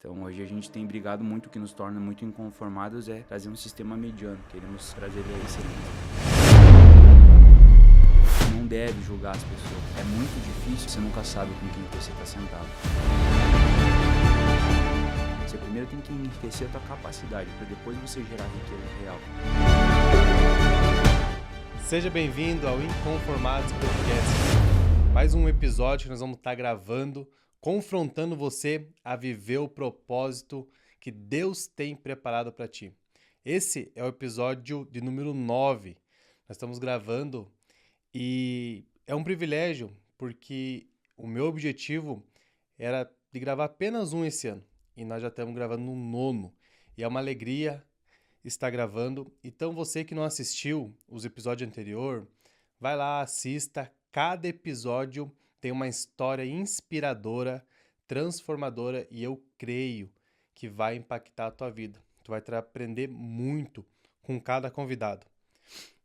Então hoje a gente tem brigado muito, o que nos torna muito inconformados é trazer um sistema mediano, queremos trazer a excelência. Não deve julgar as pessoas, é muito difícil, você nunca sabe com quem você está sentado. Você primeiro tem que enriquecer a tua capacidade, para depois você gerar riqueza real. Seja bem-vindo ao Inconformados Podcast. Mais um episódio que nós vamos estar gravando, confrontando você a viver o propósito que Deus tem preparado para ti. Esse é o episódio de número 9. Nós estamos gravando e é um privilégio porque o meu objetivo era de gravar apenas um esse ano. E nós já estamos gravando no 9. E é uma alegria estar gravando. Então você que não assistiu os episódios anteriores, vai lá, assista. Cada episódio tem uma história inspiradora, transformadora e eu creio que vai impactar a tua vida. Tu vai aprender muito com cada convidado.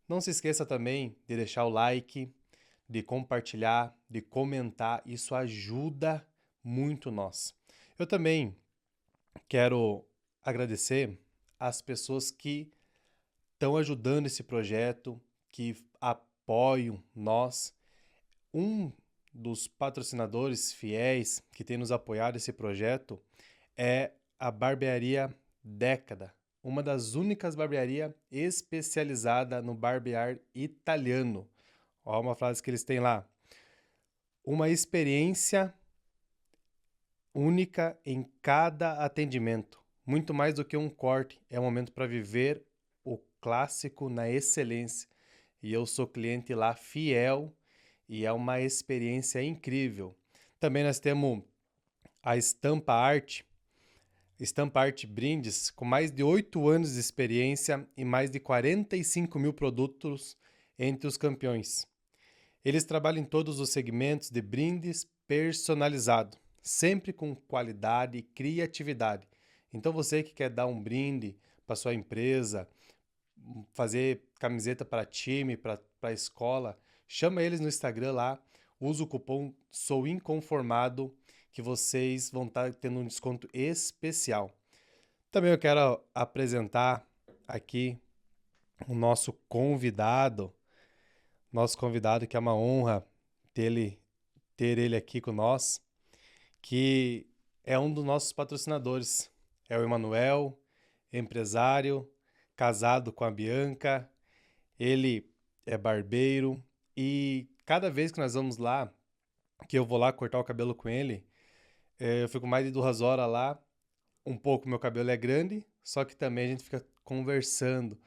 Não se esqueça também de deixar o like, de compartilhar, de comentar. Isso ajuda muito nós. Eu também quero agradecer as pessoas que estão ajudando esse projeto, que apoiam nós. Um dos patrocinadores fiéis que tem nos apoiado esse projeto é a Barbearia Década, uma das únicas barbearias especializadas no barbear italiano. Olha uma frase que eles têm lá. Uma experiência única em cada atendimento. Muito mais do que um corte, é um momento para viver o clássico na excelência. E eu sou cliente lá fiel e é uma experiência incrível. Também nós temos a Estampa Arte Brindes, com mais de 8 anos de experiência e mais de 45 mil produtos entre os campeões. Eles trabalham em todos os segmentos de brindes personalizado, sempre com qualidade e criatividade. Então você que quer dar um brinde para sua empresa, fazer camiseta para time, para escola, chama eles no Instagram lá, usa o cupom SOUINCONFORMADO que vocês vão estar tendo um desconto especial. Também eu quero apresentar aqui o nosso convidado que é uma honra ter ele aqui com nós, que é um dos nossos patrocinadores. É o Emanuel, empresário, casado com a Bianca, ele é barbeiro e cada vez que nós vamos lá, que eu vou lá cortar o cabelo com ele, eu fico mais de 2 horas lá, um pouco meu cabelo é grande, só que também a gente fica conversando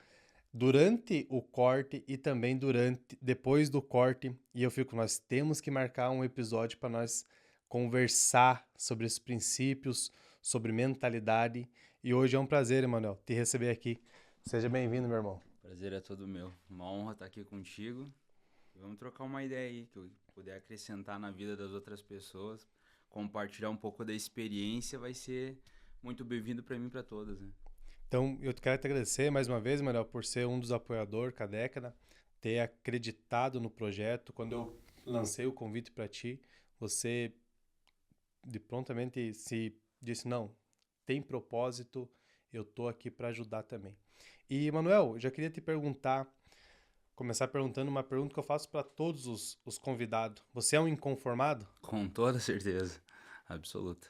durante o corte e também depois do corte, e eu fico, nós temos que marcar um episódio para nós conversar sobre os princípios, sobre mentalidade, e hoje é um prazer, Emanuel, te receber aqui. Seja bem-vindo, meu irmão. Prazer é todo meu, uma honra estar aqui contigo. Vamos trocar uma ideia aí, que eu puder acrescentar na vida das outras pessoas, compartilhar um pouco da experiência, vai ser muito bem-vindo para mim e para todas, né? Então, eu quero te agradecer mais uma vez, Manuel, por ser um dos apoiadores com a Década, ter acreditado no projeto. Quando eu lancei o convite para ti, você de prontamente se disse, não, tem propósito, eu tô aqui para ajudar também. E, Manuel, eu já queria te começar perguntando uma pergunta que eu faço para todos os convidados. Você é um inconformado? Com toda certeza, absoluta.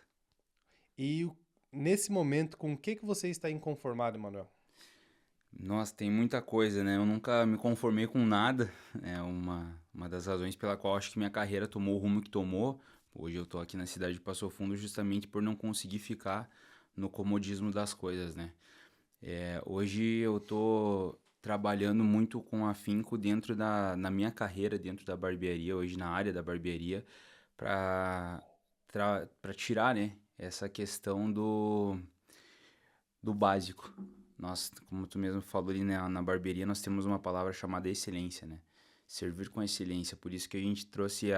E nesse momento, com o que você está inconformado, Manuel? Nossa, tem muita coisa, né? Eu nunca me conformei com nada. É uma das razões pela qual acho que minha carreira tomou o rumo que tomou. Hoje eu tô aqui na cidade de Passo Fundo justamente por não conseguir ficar no comodismo das coisas, né? Hoje eu tô trabalhando muito com afinco na minha carreira, dentro da barbearia, hoje na área da barbearia, para tirar, né, essa questão do básico. Nós, como tu mesmo falou ali, né, na barbearia, nós temos uma palavra chamada excelência, né? Servir com excelência. Por isso que a gente trouxe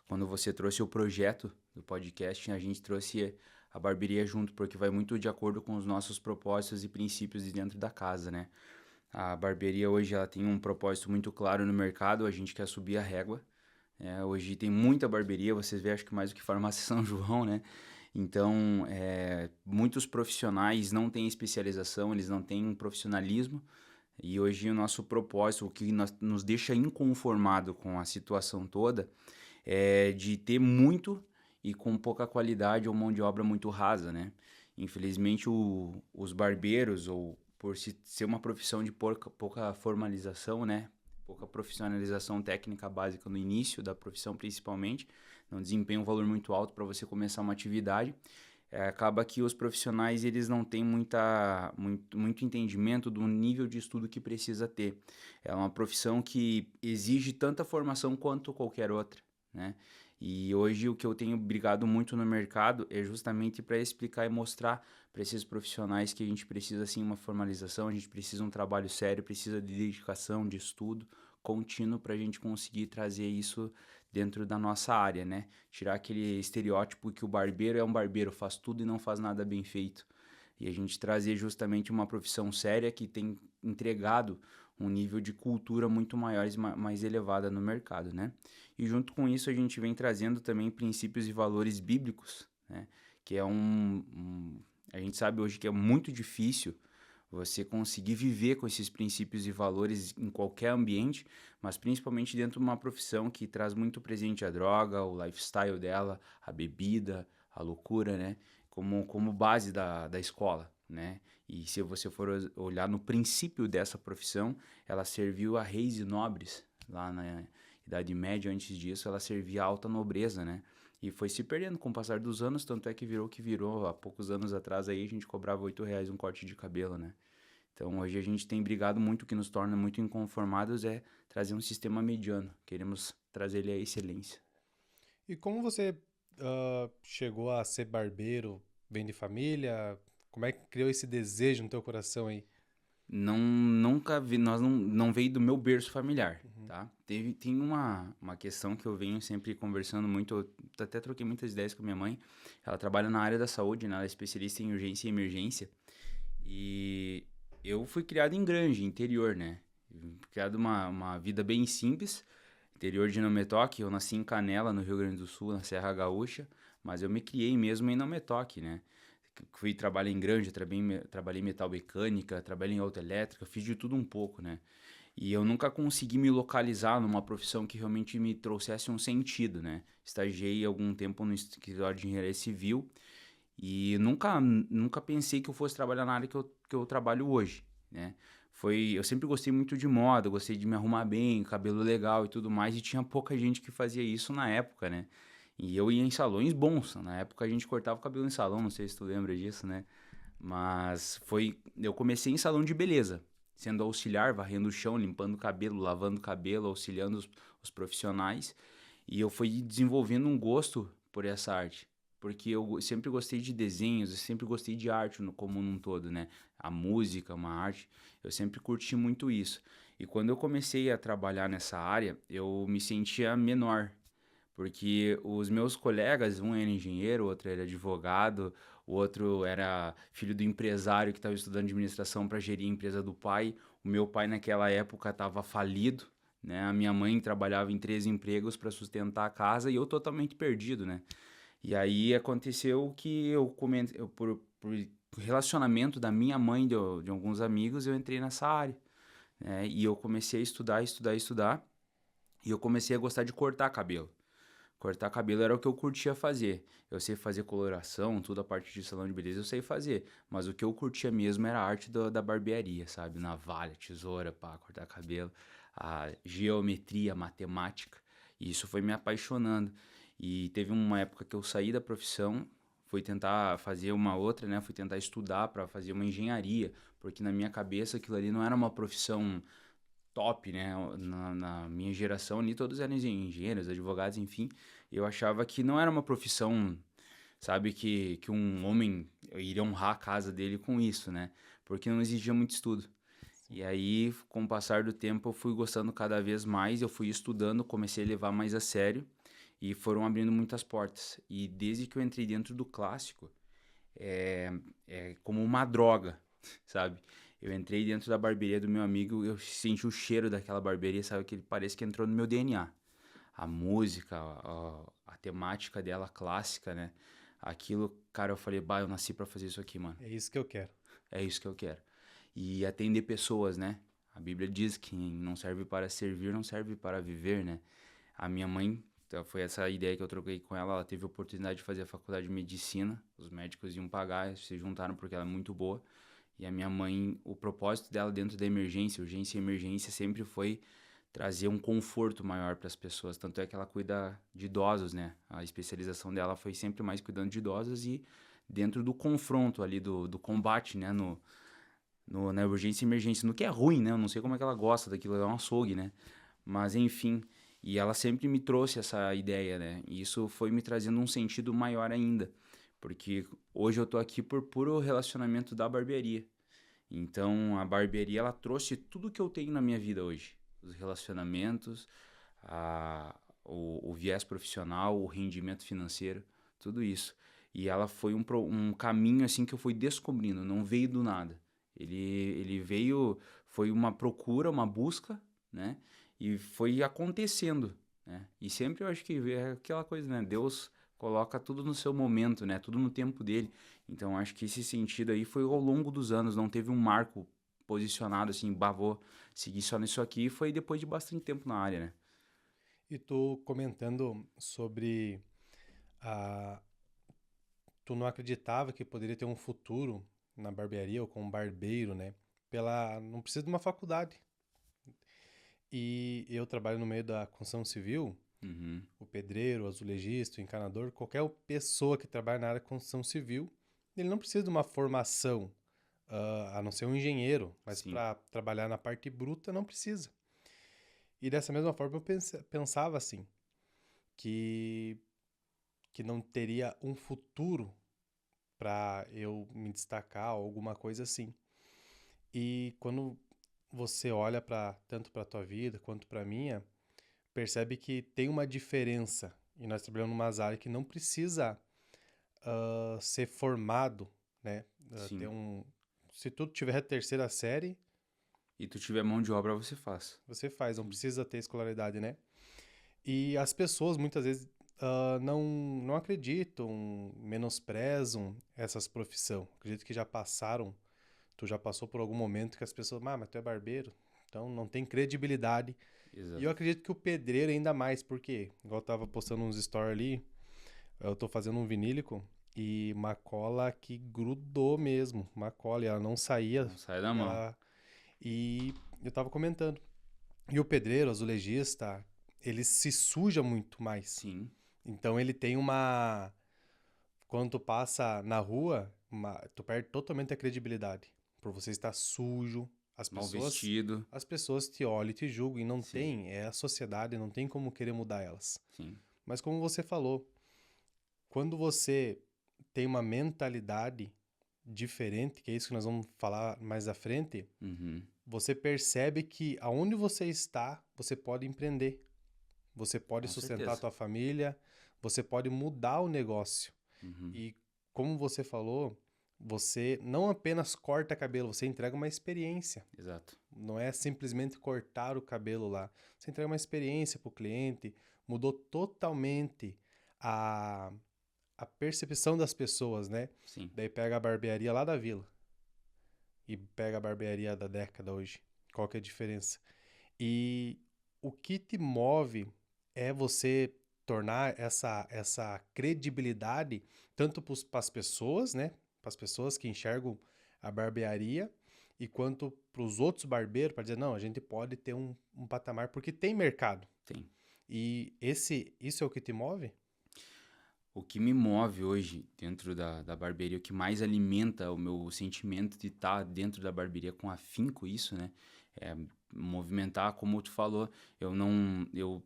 quando você trouxe o projeto do podcast, a gente trouxe a barbearia junto, porque vai muito de acordo com os nossos propósitos e princípios de dentro da casa, né? A barbearia hoje ela tem um propósito muito claro no mercado, a gente quer subir a régua. Hoje tem muita barbearia, vocês veem, acho que mais do que farmácia São João, né? Então, muitos profissionais não têm especialização, eles não têm um profissionalismo. E hoje o nosso propósito, o que nos deixa inconformado com a situação toda, é de ter muito e com pouca qualidade ou mão de obra muito rasa, né? Infelizmente, os barbeiros, ou por ser uma profissão de pouca formalização, né? Pouca profissionalização técnica básica no início da profissão, principalmente, não desempenha um valor muito alto para você começar uma atividade. Acaba que os profissionais eles não têm muito entendimento do nível de estudo que precisa ter. É uma profissão que exige tanta formação quanto qualquer outra, né? E hoje o que eu tenho brigado muito no mercado é justamente para explicar e mostrar para esses profissionais que a gente precisa sim uma formalização, a gente precisa um trabalho sério, precisa de dedicação, de estudo contínuo para a gente conseguir trazer isso dentro da nossa área, né? Tirar aquele estereótipo que o barbeiro é um barbeiro, faz tudo e não faz nada bem feito. E a gente trazer justamente uma profissão séria que tem entregado um nível de cultura muito maior e mais elevada no mercado, né? E junto com isso a gente vem trazendo também princípios e valores bíblicos, né? Que é a gente sabe hoje que é muito difícil você conseguir viver com esses princípios e valores em qualquer ambiente, mas principalmente dentro de uma profissão que traz muito presente a droga, o lifestyle dela, a bebida, a loucura, né? Como base da escola, né? E se você for olhar no princípio dessa profissão, ela serviu a reis e nobres. Lá na Idade Média, antes disso, ela servia a alta nobreza, né? E foi se perdendo com o passar dos anos, tanto é que virou o que virou. Há poucos anos atrás aí a gente cobrava R$ 8 um corte de cabelo, né? Então hoje a gente tem brigado muito, o que nos torna muito inconformados é trazer um sistema mediano. Queremos trazer ele à excelência. E como você chegou a ser barbeiro? Vem de família? Como é que criou esse desejo no teu coração aí? Nunca vi, nós não veio do meu berço familiar, tá? Tem uma questão que eu venho sempre conversando muito, eu até troquei muitas ideias com minha mãe. Ela trabalha na área da saúde, né? Ela é especialista em urgência e emergência. E eu fui criado em Granja, interior, né? Criado uma vida bem simples, interior de Não Me Toque. Eu nasci em Canela, no Rio Grande do Sul, na Serra Gaúcha, mas eu me criei mesmo em Não Me Toque, né? Fui trabalhar em granja, trabalhei em metal mecânica, trabalhei em autoelétrica, fiz de tudo um pouco, né? E eu nunca consegui me localizar numa profissão que realmente me trouxesse um sentido, né? Estagiei algum tempo no escritório de engenharia civil e nunca pensei que eu fosse trabalhar na área que eu trabalho hoje, né? Eu sempre gostei muito de moda, gostei de me arrumar bem, cabelo legal e tudo mais, e tinha pouca gente que fazia isso na época, né? E eu ia em salões bons. Na época a gente cortava o cabelo em salão, não sei se tu lembra disso, né? Mas eu comecei em salão de beleza, sendo auxiliar, varrendo o chão, limpando o cabelo, lavando o cabelo, auxiliando os profissionais. E eu fui desenvolvendo um gosto por essa arte, porque eu sempre gostei de desenhos, eu sempre gostei de arte como um todo, né? A música, uma arte, eu sempre curti muito isso. E quando eu comecei a trabalhar nessa área, eu me sentia menor, porque os meus colegas, um era engenheiro, o outro era advogado, o outro era filho do empresário que estava estudando administração para gerir a empresa do pai. O meu pai naquela época estava falido, né? A minha mãe trabalhava em 3 empregos para sustentar a casa e eu totalmente perdido, né? E aí aconteceu que por relacionamento da minha mãe e de alguns amigos, eu entrei nessa área, né? E eu comecei a estudar, e eu comecei a gostar de cortar cabelo. Cortar cabelo era o que eu curtia fazer. Eu sei fazer coloração, tudo a parte de salão de beleza eu sei fazer. Mas o que eu curtia mesmo era a arte da barbearia, sabe? Navalha, tesoura para cortar cabelo, a geometria, a matemática. E isso foi me apaixonando. E teve uma época que eu saí da profissão, fui tentar fazer uma outra, né? Fui tentar estudar para fazer uma engenharia, porque na minha cabeça aquilo ali não era uma profissão top, né? Na minha geração ali, todos eram engenheiros, advogados, enfim. Eu achava que não era uma profissão, sabe, que um homem iria honrar a casa dele com isso, né? Porque não exigia muito estudo. E aí, com o passar do tempo, eu fui gostando cada vez mais, eu fui estudando, comecei a levar mais a sério e foram abrindo muitas portas. E desde que eu entrei dentro do clássico, é como uma droga, sabe? Eu entrei dentro da barbearia do meu amigo, eu senti o cheiro daquela barbearia, sabe? Que ele parece que entrou no meu DNA. A música, a temática dela clássica, né? Aquilo, cara, eu falei, bah, eu nasci pra fazer isso aqui, mano. É isso que eu quero. É isso que eu quero. E atender pessoas, né? A Bíblia diz que quem não serve para servir, não serve para viver, né? A minha mãe, então, foi essa ideia que eu troquei com ela. Ela teve a oportunidade de fazer a faculdade de medicina. Os médicos iam pagar, se juntaram porque ela é muito boa. E a minha mãe, o propósito dela dentro da emergência, urgência e emergência, sempre foi trazer um conforto maior para as pessoas. Tanto é que ela cuida de idosos, né? A especialização dela foi sempre mais cuidando de idosos e dentro do confronto ali, do combate, né? Na urgência e emergência. No que é ruim, né? Eu não sei como é que ela gosta daquilo, é um açougue, né? Mas enfim, e ela sempre me trouxe essa ideia, né? E isso foi me trazendo um sentido maior ainda. Porque hoje eu tô aqui por puro relacionamento da barbearia. Então, a barbearia, ela trouxe tudo que eu tenho na minha vida hoje. Os relacionamentos, o viés profissional, o rendimento financeiro, tudo isso. E ela foi um caminho, assim, que eu fui descobrindo, não veio do nada. Ele veio, foi uma procura, uma busca, né? E foi acontecendo, né? E sempre eu acho que é aquela coisa, né? Deus coloca tudo no seu momento, né? Tudo no tempo dele. Então, acho que esse sentido aí foi ao longo dos anos, não teve um marco posicionado assim, bah, vou seguir só nisso aqui, foi depois de bastante tempo na área, né? E tu comentando sobre a... Tu não acreditava que poderia ter um futuro na barbearia ou como barbeiro, né? Não precisa de uma faculdade. E eu trabalho no meio da construção civil, Uhum, o pedreiro, o azulejista, o encanador, qualquer pessoa que trabalha na área de construção civil, ele não precisa de uma formação, a não ser um engenheiro, mas sim, para trabalhar na parte bruta não precisa. E dessa mesma forma eu pensava assim, que, que não teria um futuro para eu me destacar ou alguma coisa assim. E quando você olha para tanto para a tua vida quanto para a minha, percebe que tem uma diferença. E nós trabalhamos numa área que não precisa ser formado, né? sim. Se tu tiver a terceira série, E tu tiver mão de obra, você faz. você faz, não Sim. precisa ter escolaridade, né? E as pessoas muitas vezes não acreditam, menosprezam essas profissões. Acredito que já passaram, tu já passou por algum momento que as pessoas, mas tu é barbeiro, então não tem credibilidade. E eu Exato. acredito que o pedreiro ainda mais, porque, igual eu tava postando uns stories ali, eu tô fazendo um vinílico e uma cola que grudou mesmo, uma cola, e ela não saía, Não sai da mão. ela... E eu tava comentando. E o pedreiro, o azulejista, ele se suja muito mais. Sim. Então ele tem uma... Quando tu passa na rua, tu perde totalmente a credibilidade. Por você estar sujo, as Mal pessoas... vestido. As pessoas te olham e te julgam e não Sim, tem, é a sociedade, não tem como querer mudar elas. sim. Mas como você falou, quando você tem uma mentalidade diferente, que é isso que nós vamos falar mais à frente, Uhum. você percebe que aonde você está, você pode empreender. Você pode Com sustentar a certeza. tua família, você pode mudar o negócio. Uhum. E como você falou, você não apenas corta cabelo, você entrega uma experiência. Exato. Não é simplesmente cortar o cabelo lá. Você entrega uma experiência para o cliente, mudou totalmente a, a percepção das pessoas, né? Sim. Daí pega a barbearia lá da vila e pega a barbearia da década hoje. Qual que é a diferença? E o que te move é você tornar essa credibilidade tanto para as pessoas, né? Para as pessoas que enxergam a barbearia e quanto para os outros barbeiros, para dizer, não, a gente pode ter um patamar, porque tem mercado. Tem. E isso é o que te move? O que me move hoje dentro da barbearia, o que mais alimenta o meu sentimento de estar dentro da barbearia com afinco, isso, né? É movimentar, como tu falou, eu não, eu,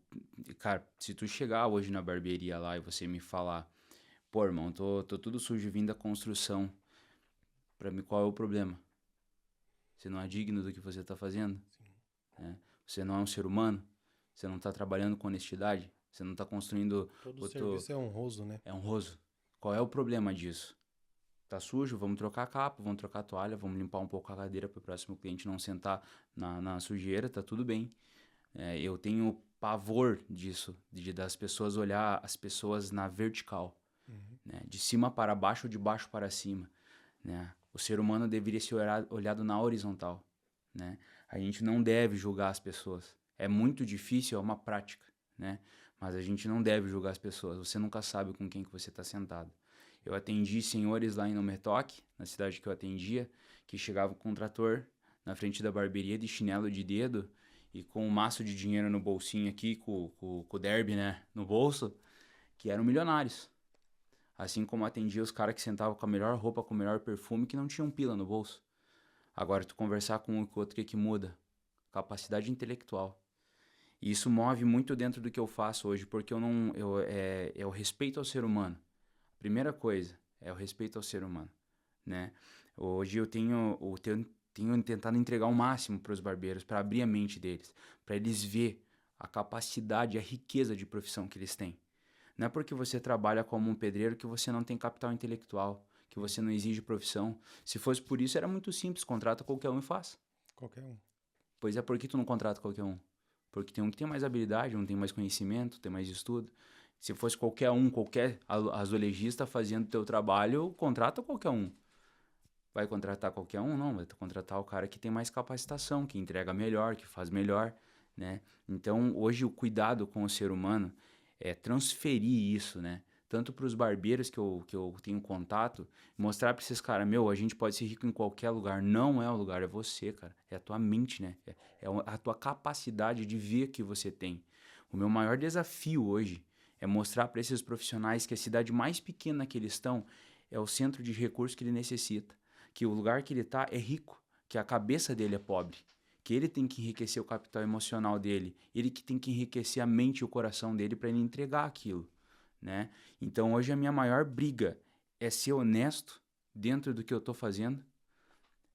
cara, se tu chegar hoje na barbearia lá e você me falar, pô, irmão, tô tudo sujo vindo da construção, pra mim qual é o problema? Você não é digno do que você tá fazendo, né? Você não é um ser humano, você não tá trabalhando com honestidade, você não tá construindo Todo o teu, serviço é honroso, né? é honroso. Qual é o problema disso? Tá sujo? Vamos trocar a capa, vamos trocar a toalha, vamos limpar um pouco a cadeira para o próximo cliente não sentar na sujeira, tá tudo bem. É, eu tenho pavor disso, das pessoas olhar as pessoas na vertical. né? De cima para baixo ou de baixo para cima, né? O ser humano deveria ser olhado na horizontal, né? A gente não deve julgar as pessoas. É muito difícil, é uma prática, né? Mas a gente não deve julgar as pessoas. Você nunca sabe com quem que você está sentado. Eu atendi senhores lá em Nometok, na cidade que eu atendia, que chegavam com um trator na frente da barbearia de chinelo de dedo e com um maço de dinheiro no bolsinho aqui, com o derby, né, no bolso, que eram milionários. Assim como atendia os caras que sentavam com a melhor roupa, com o melhor perfume, que não tinham pila no bolso. Agora, tu conversar com um e com o outro, o que muda? Capacidade intelectual. E isso move muito dentro do que eu faço hoje, porque é o respeito ao ser humano. Primeira coisa, é o respeito ao ser humano, né? Hoje tenho tentado entregar o máximo para os barbeiros, para abrir a mente deles, para eles ver a capacidade, a riqueza de profissão que eles têm. Não é porque você trabalha como um pedreiro que você não tem capital intelectual, que você não exige profissão. Se fosse por isso, era muito simples, contrata qualquer um e faz. Qualquer um. Pois é, por que tu não contrata qualquer um? Porque tem um que tem mais habilidade, um tem mais conhecimento, tem mais estudo. Se fosse qualquer azulejista fazendo teu trabalho, contrata qualquer um. Vai contratar qualquer um? Não, vai contratar o cara que tem mais capacitação, que entrega melhor, que faz melhor, né? Então, hoje o cuidado com o ser humano é transferir isso, né? Tanto para os barbeiros que eu tenho contato, mostrar para esses caras, a gente pode ser rico em qualquer lugar. Não é o lugar, é você, cara. É a tua mente, né? É a tua capacidade de ver que você tem. O meu maior desafio hoje é mostrar para esses profissionais que a cidade mais pequena que eles estão é o centro de recursos que ele necessita. Que o lugar que ele está é rico, que a cabeça dele é pobre. Que ele tem que enriquecer o capital emocional dele. Ele que tem que enriquecer a mente e o coração dele para ele entregar aquilo, né? Então hoje a minha maior briga é ser honesto dentro do que eu estou fazendo,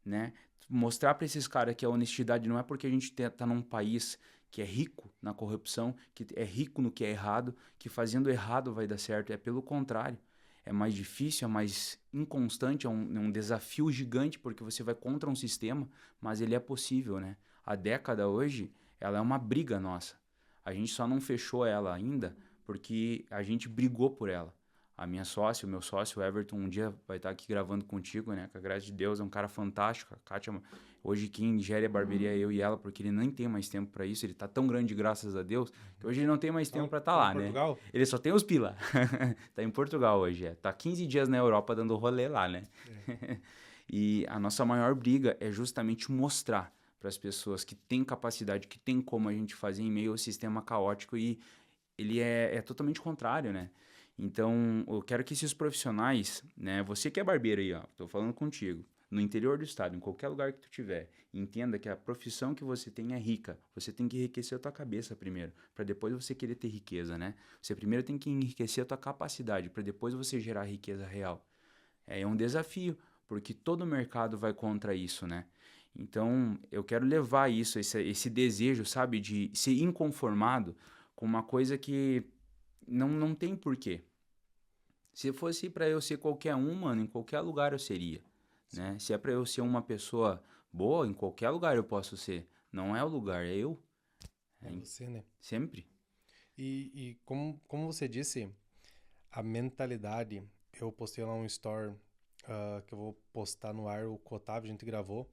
né? Mostrar para esses caras que a honestidade não é porque a gente tá num país que é rico na corrupção, que é rico no que é errado, que fazendo errado vai dar certo. É pelo contrário. É mais difícil, é mais inconstante, é um desafio gigante porque você vai contra um sistema, mas ele é possível, né? A década hoje, ela é uma briga nossa. A gente só não fechou ela ainda porque a gente brigou por ela. A minha sócia, o meu sócio, o Everton, um dia vai estar aqui gravando contigo, né? Com a graça de Deus, é um cara fantástico. A Kátia, hoje quem gere a barbearia é eu e ela, porque ele nem tem mais tempo para isso. Ele tá tão grande, graças a Deus, que hoje ele não tem mais tempo para estar lá, né? Portugal? Ele só tem os pila. Tá em Portugal hoje, Tá 15 dias na Europa dando rolê lá, né? É. E a nossa maior briga é justamente mostrar para as pessoas que têm capacidade, que tem como a gente fazer em meio ao sistema caótico e ele é totalmente contrário, né? Então, eu quero que esses profissionais, né? Você que é barbeiro aí, ó, tô falando contigo, no interior do estado, em qualquer lugar que tu tiver, entenda que a profissão que você tem é rica. Você tem que enriquecer a tua cabeça primeiro, para depois você querer ter riqueza, né? Você primeiro tem que enriquecer a tua capacidade, para depois você gerar riqueza real. É um desafio, porque todo mercado vai contra isso, né? Então, eu quero levar isso, esse desejo, sabe, de ser inconformado com uma coisa que não tem porquê. Se fosse para eu ser qualquer um, mano, em qualquer lugar eu seria, né? Se é para eu ser uma pessoa boa, em qualquer lugar eu posso ser. Não é o lugar, é eu. É você, né? Sempre. E como você disse, a mentalidade, eu postei lá um story que eu vou postar no ar, o Otávio, a gente gravou,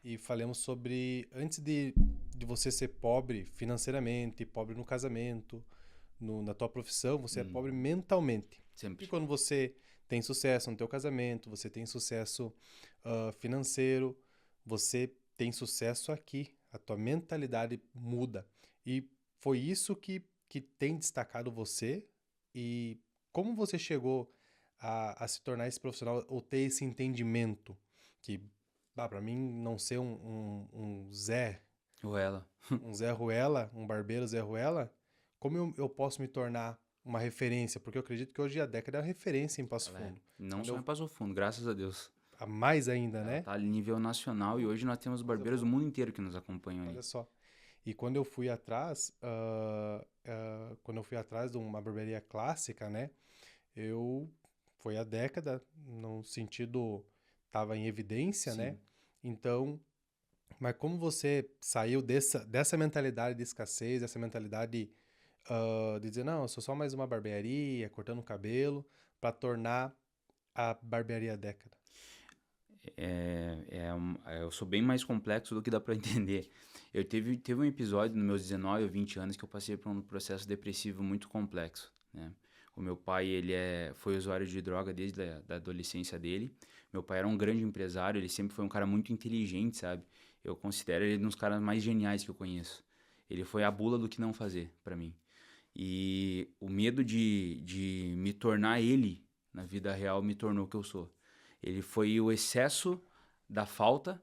e falamos sobre, antes de você ser pobre financeiramente, pobre no casamento, na tua profissão, você é pobre mentalmente. Sempre. E quando você tem sucesso no teu casamento, você tem sucesso financeiro, você tem sucesso aqui, a tua mentalidade muda. E foi isso que tem destacado você. E como você chegou a se tornar esse profissional ou ter esse entendimento que, para mim, não ser um Zé Ruela. um Zé Ruela, um barbeiro Zé Ruela, como eu posso me tornar uma referência? Porque eu acredito que hoje a década é a referência em Passo Fundo. Não só em Passo Fundo, graças a Deus. A mais ainda, né? Tá a nível nacional e hoje nós temos barbeiros do mundo inteiro que nos acompanham aí. Olha só. E quando eu fui atrás, de uma barbearia clássica, né? Foi a década, no sentido, tava em evidência, né? Então, mas como você saiu dessa mentalidade de escassez, dessa mentalidade de dizer, não, eu sou só mais uma barbearia, cortando o cabelo, para tornar a barbearia década? Eu sou bem mais complexo do que dá pra entender. Teve um episódio nos meus 19 ou 20 anos que eu passei por um processo depressivo muito complexo, né? O meu pai, foi usuário de droga desde da adolescência dele. Meu pai era um grande empresário, ele sempre foi um cara muito inteligente, sabe? Eu considero ele um dos caras mais geniais que eu conheço. Ele foi a bula do que não fazer pra mim. E o medo de me tornar ele na vida real me tornou o que eu sou. Ele foi o excesso da falta,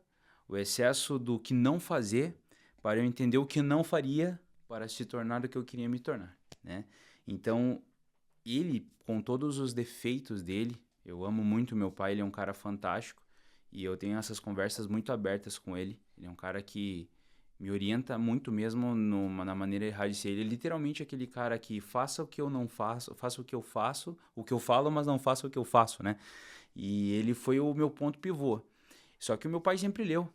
o excesso do que não fazer, para eu entender o que não faria para se tornar o que eu queria me tornar, né? Então, ele, com todos os defeitos dele, eu amo muito meu pai, ele é um cara fantástico, e eu tenho essas conversas muito abertas com ele. Ele é um cara que me orienta muito mesmo na maneira errada de ser. Ele é literalmente aquele cara que faça o que eu não faço, faça o que eu faço, o que eu falo, mas não faça o que eu faço, né? E ele foi o meu ponto pivô. Só que o meu pai sempre leu,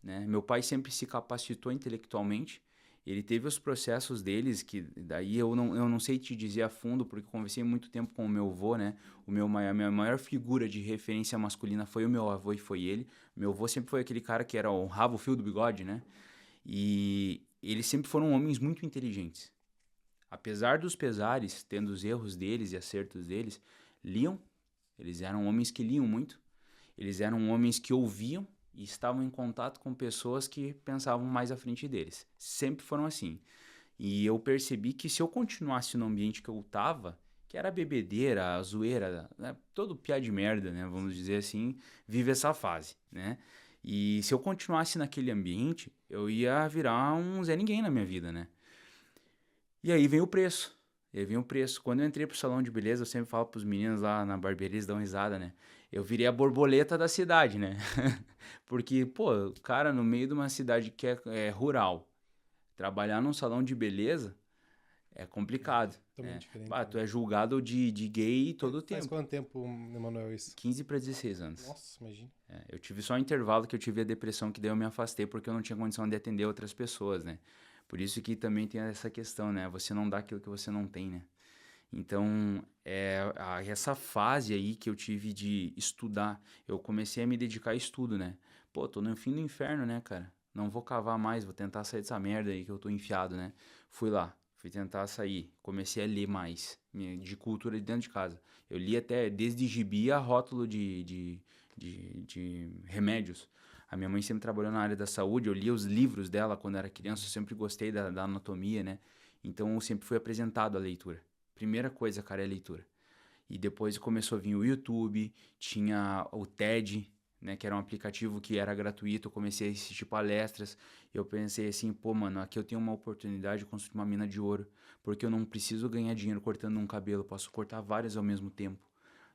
né? Meu pai sempre se capacitou intelectualmente. Ele teve os processos deles, que daí eu não sei te dizer a fundo, porque eu conversei muito tempo com o meu avô, né? A minha maior figura de referência masculina foi o meu avô e foi ele. Meu avô sempre foi aquele cara que honrava o fio do bigode, né? E eles sempre foram homens muito inteligentes. Apesar dos pesares, tendo os erros deles e acertos deles, liam. Eles eram homens que liam muito. Eles eram homens que ouviam e estavam em contato com pessoas que pensavam mais à frente deles. Sempre foram assim. E eu percebi que se eu continuasse no ambiente que eu estava, que era a bebedeira, a zoeira, né? Todo piá de merda, né? Vamos dizer assim, vive essa fase, né? E se eu continuasse naquele ambiente, eu ia virar um Zé Ninguém na minha vida, né? E aí vem o preço. E aí vem o preço. Quando eu entrei pro salão de beleza, eu sempre falo pros meninos lá na barbearia, eles dão risada, né? Eu virei a borboleta da cidade, né? Porque, pô, o cara no meio de uma cidade que é rural, trabalhar num salão de beleza é complicado, Totalmente né? diferente, Bah, né? tu é julgado de gay todo o Faz tempo. quanto tempo, Emanuel, isso? 15 para 16 anos. Nossa, imagina. Eu tive só um intervalo que eu tive a depressão, que daí eu me afastei porque eu não tinha condição de atender outras pessoas, né? Por isso que também tem essa questão, né? Você não dá aquilo que você não tem, né? Então, essa fase aí que eu tive de estudar, eu comecei a me dedicar a estudo, né? Pô, tô no fim do inferno, né, cara? Não vou cavar mais, vou tentar sair dessa merda aí que eu tô enfiado, né? Fui lá, fui tentar sair, comecei a ler mais, de cultura de dentro de casa. Eu li até desde gibi a rótulo de remédios. A minha mãe sempre trabalhou na área da saúde, eu lia os livros dela quando era criança, eu sempre gostei da anatomia, né? Então eu sempre fui apresentado à leitura. Primeira coisa, cara, é a leitura. E depois começou a vir o YouTube, tinha o TED, né, que era um aplicativo que era gratuito, eu comecei a assistir palestras, eu pensei assim, pô, mano, aqui eu tenho uma oportunidade de construir uma mina de ouro, porque eu não preciso ganhar dinheiro cortando um cabelo, eu posso cortar várias ao mesmo tempo.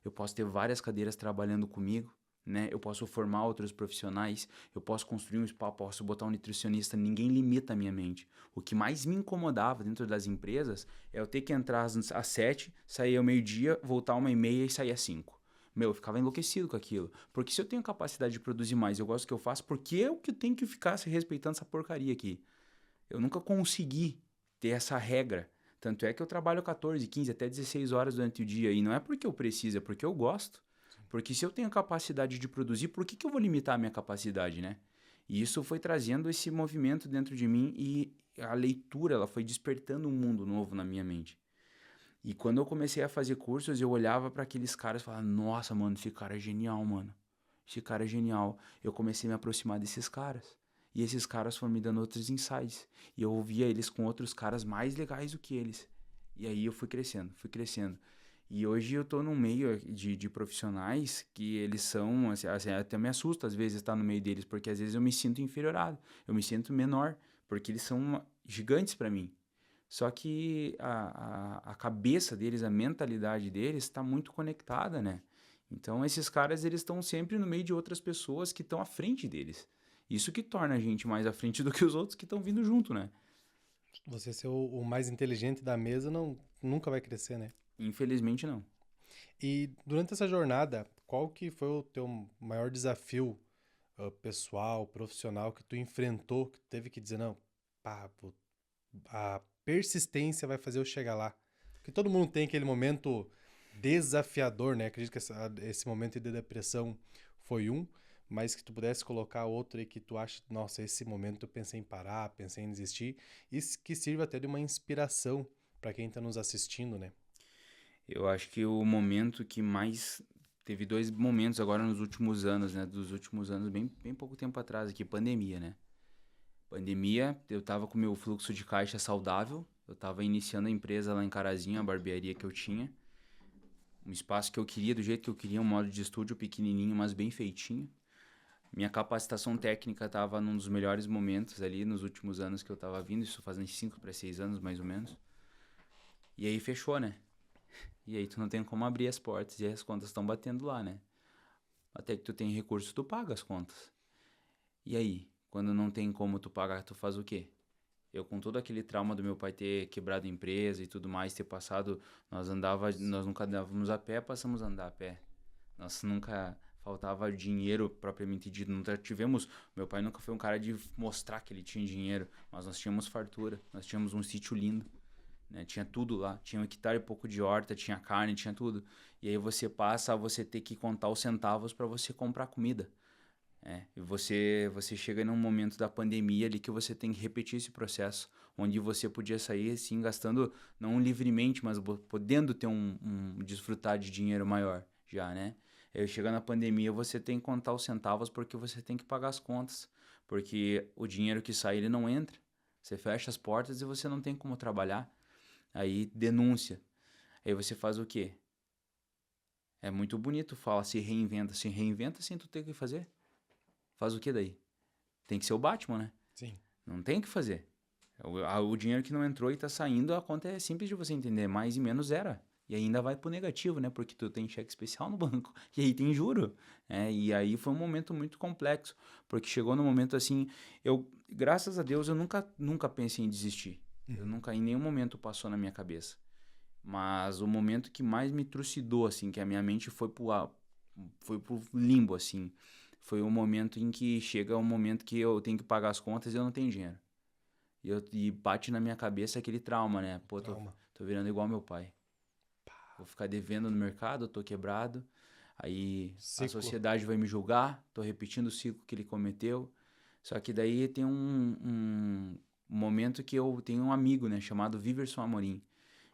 Eu posso ter várias cadeiras trabalhando comigo, né? Eu posso formar outros profissionais, eu posso construir um spa, posso botar um nutricionista, ninguém limita a minha mente. O que mais me incomodava dentro das empresas é eu ter que entrar às 7, sair ao meio-dia, voltar 1h30 e sair às 5. Meu, eu ficava enlouquecido com aquilo. Porque se eu tenho capacidade de produzir mais, eu gosto do que eu faço, por que eu que tenho que ficar se respeitando essa porcaria aqui? Eu nunca consegui ter essa regra. Tanto é que eu trabalho 14, 15, até 16 horas durante o dia. E não é porque eu preciso, é porque eu gosto. Porque se eu tenho capacidade de produzir, por que eu vou limitar a minha capacidade, né? E isso foi trazendo esse movimento dentro de mim e a leitura, ela foi despertando um mundo novo na minha mente. E quando eu comecei a fazer cursos, eu olhava para aqueles caras e falava, nossa, mano, esse cara é genial, mano. Esse cara é genial. Eu comecei a me aproximar desses caras. E esses caras foram me dando outros insights. E eu ouvia eles com outros caras mais legais do que eles. E aí eu fui crescendo, fui crescendo. E hoje eu tô num meio de profissionais que eles são, assim, até me assusta às vezes estar no meio deles, porque às vezes eu me sinto inferiorado, eu me sinto menor, porque eles são gigantes para mim. Só que a cabeça deles, a mentalidade deles está muito conectada, né? Então esses caras, eles estão sempre no meio de outras pessoas que estão à frente deles. Isso que torna a gente mais à frente do que os outros que estão vindo junto, né? Você ser o mais inteligente da mesa nunca vai crescer, né? Infelizmente não. E durante essa jornada, qual que foi o teu maior desafio pessoal, profissional que tu enfrentou, que tu teve que dizer, não, pá, a persistência vai fazer eu chegar lá? Porque todo mundo tem aquele momento desafiador, né? Acredito que esse momento de depressão foi um, mas que tu pudesse colocar outro aí que tu acha, nossa, esse momento eu pensei em parar, pensei em desistir, e que sirva até de uma inspiração para quem está nos assistindo, né? Eu acho que o momento que mais... Teve dois momentos agora nos últimos anos, né? Dos últimos anos, bem pouco tempo atrás aqui, pandemia, né? Pandemia, eu tava com meu fluxo de caixa saudável, eu tava iniciando a empresa lá em Carazinho, a barbearia que eu tinha. Um espaço que eu queria, do jeito que eu queria, um modo de estúdio pequenininho, mas bem feitinho. Minha capacitação técnica estava num dos melhores momentos ali nos últimos anos que eu estava vindo, isso fazem 5 para 6 anos mais ou menos. E aí fechou, né? E aí tu não tem como abrir as portas e as contas estão batendo lá, né? Até que tu tem recurso, tu paga as contas. E aí, quando não tem como tu pagar, tu faz o quê? Eu com todo aquele trauma do meu pai ter quebrado a empresa e tudo mais, ter passado, nós nunca andávamos a pé, passamos a andar a pé. Nós nunca faltava dinheiro propriamente dito, nunca tivemos, meu pai nunca foi um cara de mostrar que ele tinha dinheiro, mas nós tínhamos fartura, nós tínhamos um sítio lindo, né? Tinha tudo lá, tinha um hectare e pouco de horta, tinha carne, tinha tudo. E aí você passa a você ter que contar os centavos para você comprar comida. E você chega num momento da pandemia ali que você tem que repetir esse processo, onde você podia sair assim, gastando, não livremente, mas podendo ter desfrutar de dinheiro maior já, né? Aí chega na pandemia, você tem que contar os centavos porque você tem que pagar as contas, porque o dinheiro que sai, ele não entra. Você fecha as portas e você não tem como trabalhar. Aí denúncia. Aí você faz o quê? É muito bonito, fala, se reinventa sem tu ter que fazer. Faz o que daí? Tem que ser o Batman, né? Sim. Não tem o que fazer. O dinheiro que não entrou e tá saindo, a conta é simples de você entender. Mais e menos zero. E ainda vai pro negativo, né? Porque tu tem cheque especial no banco. E aí tem juro. E aí foi um momento muito complexo. Porque chegou no momento assim... Graças a Deus, eu nunca pensei em desistir. Eu nunca, em nenhum momento passou na minha cabeça. Mas o momento que mais me trucidou, assim, que a minha mente foi pro limbo, assim... Foi o momento em que chega um momento que eu tenho que pagar as contas e eu não tenho dinheiro. E bate na minha cabeça aquele trauma, né? Pô, tô virando igual meu pai. Vou ficar devendo no mercado, tô quebrado. Aí a Ciclo. sociedade vai me julgar, tô repetindo o ciclo que ele cometeu. Só que daí tem um momento que eu tenho um amigo, né? Chamado Viverson Amorim.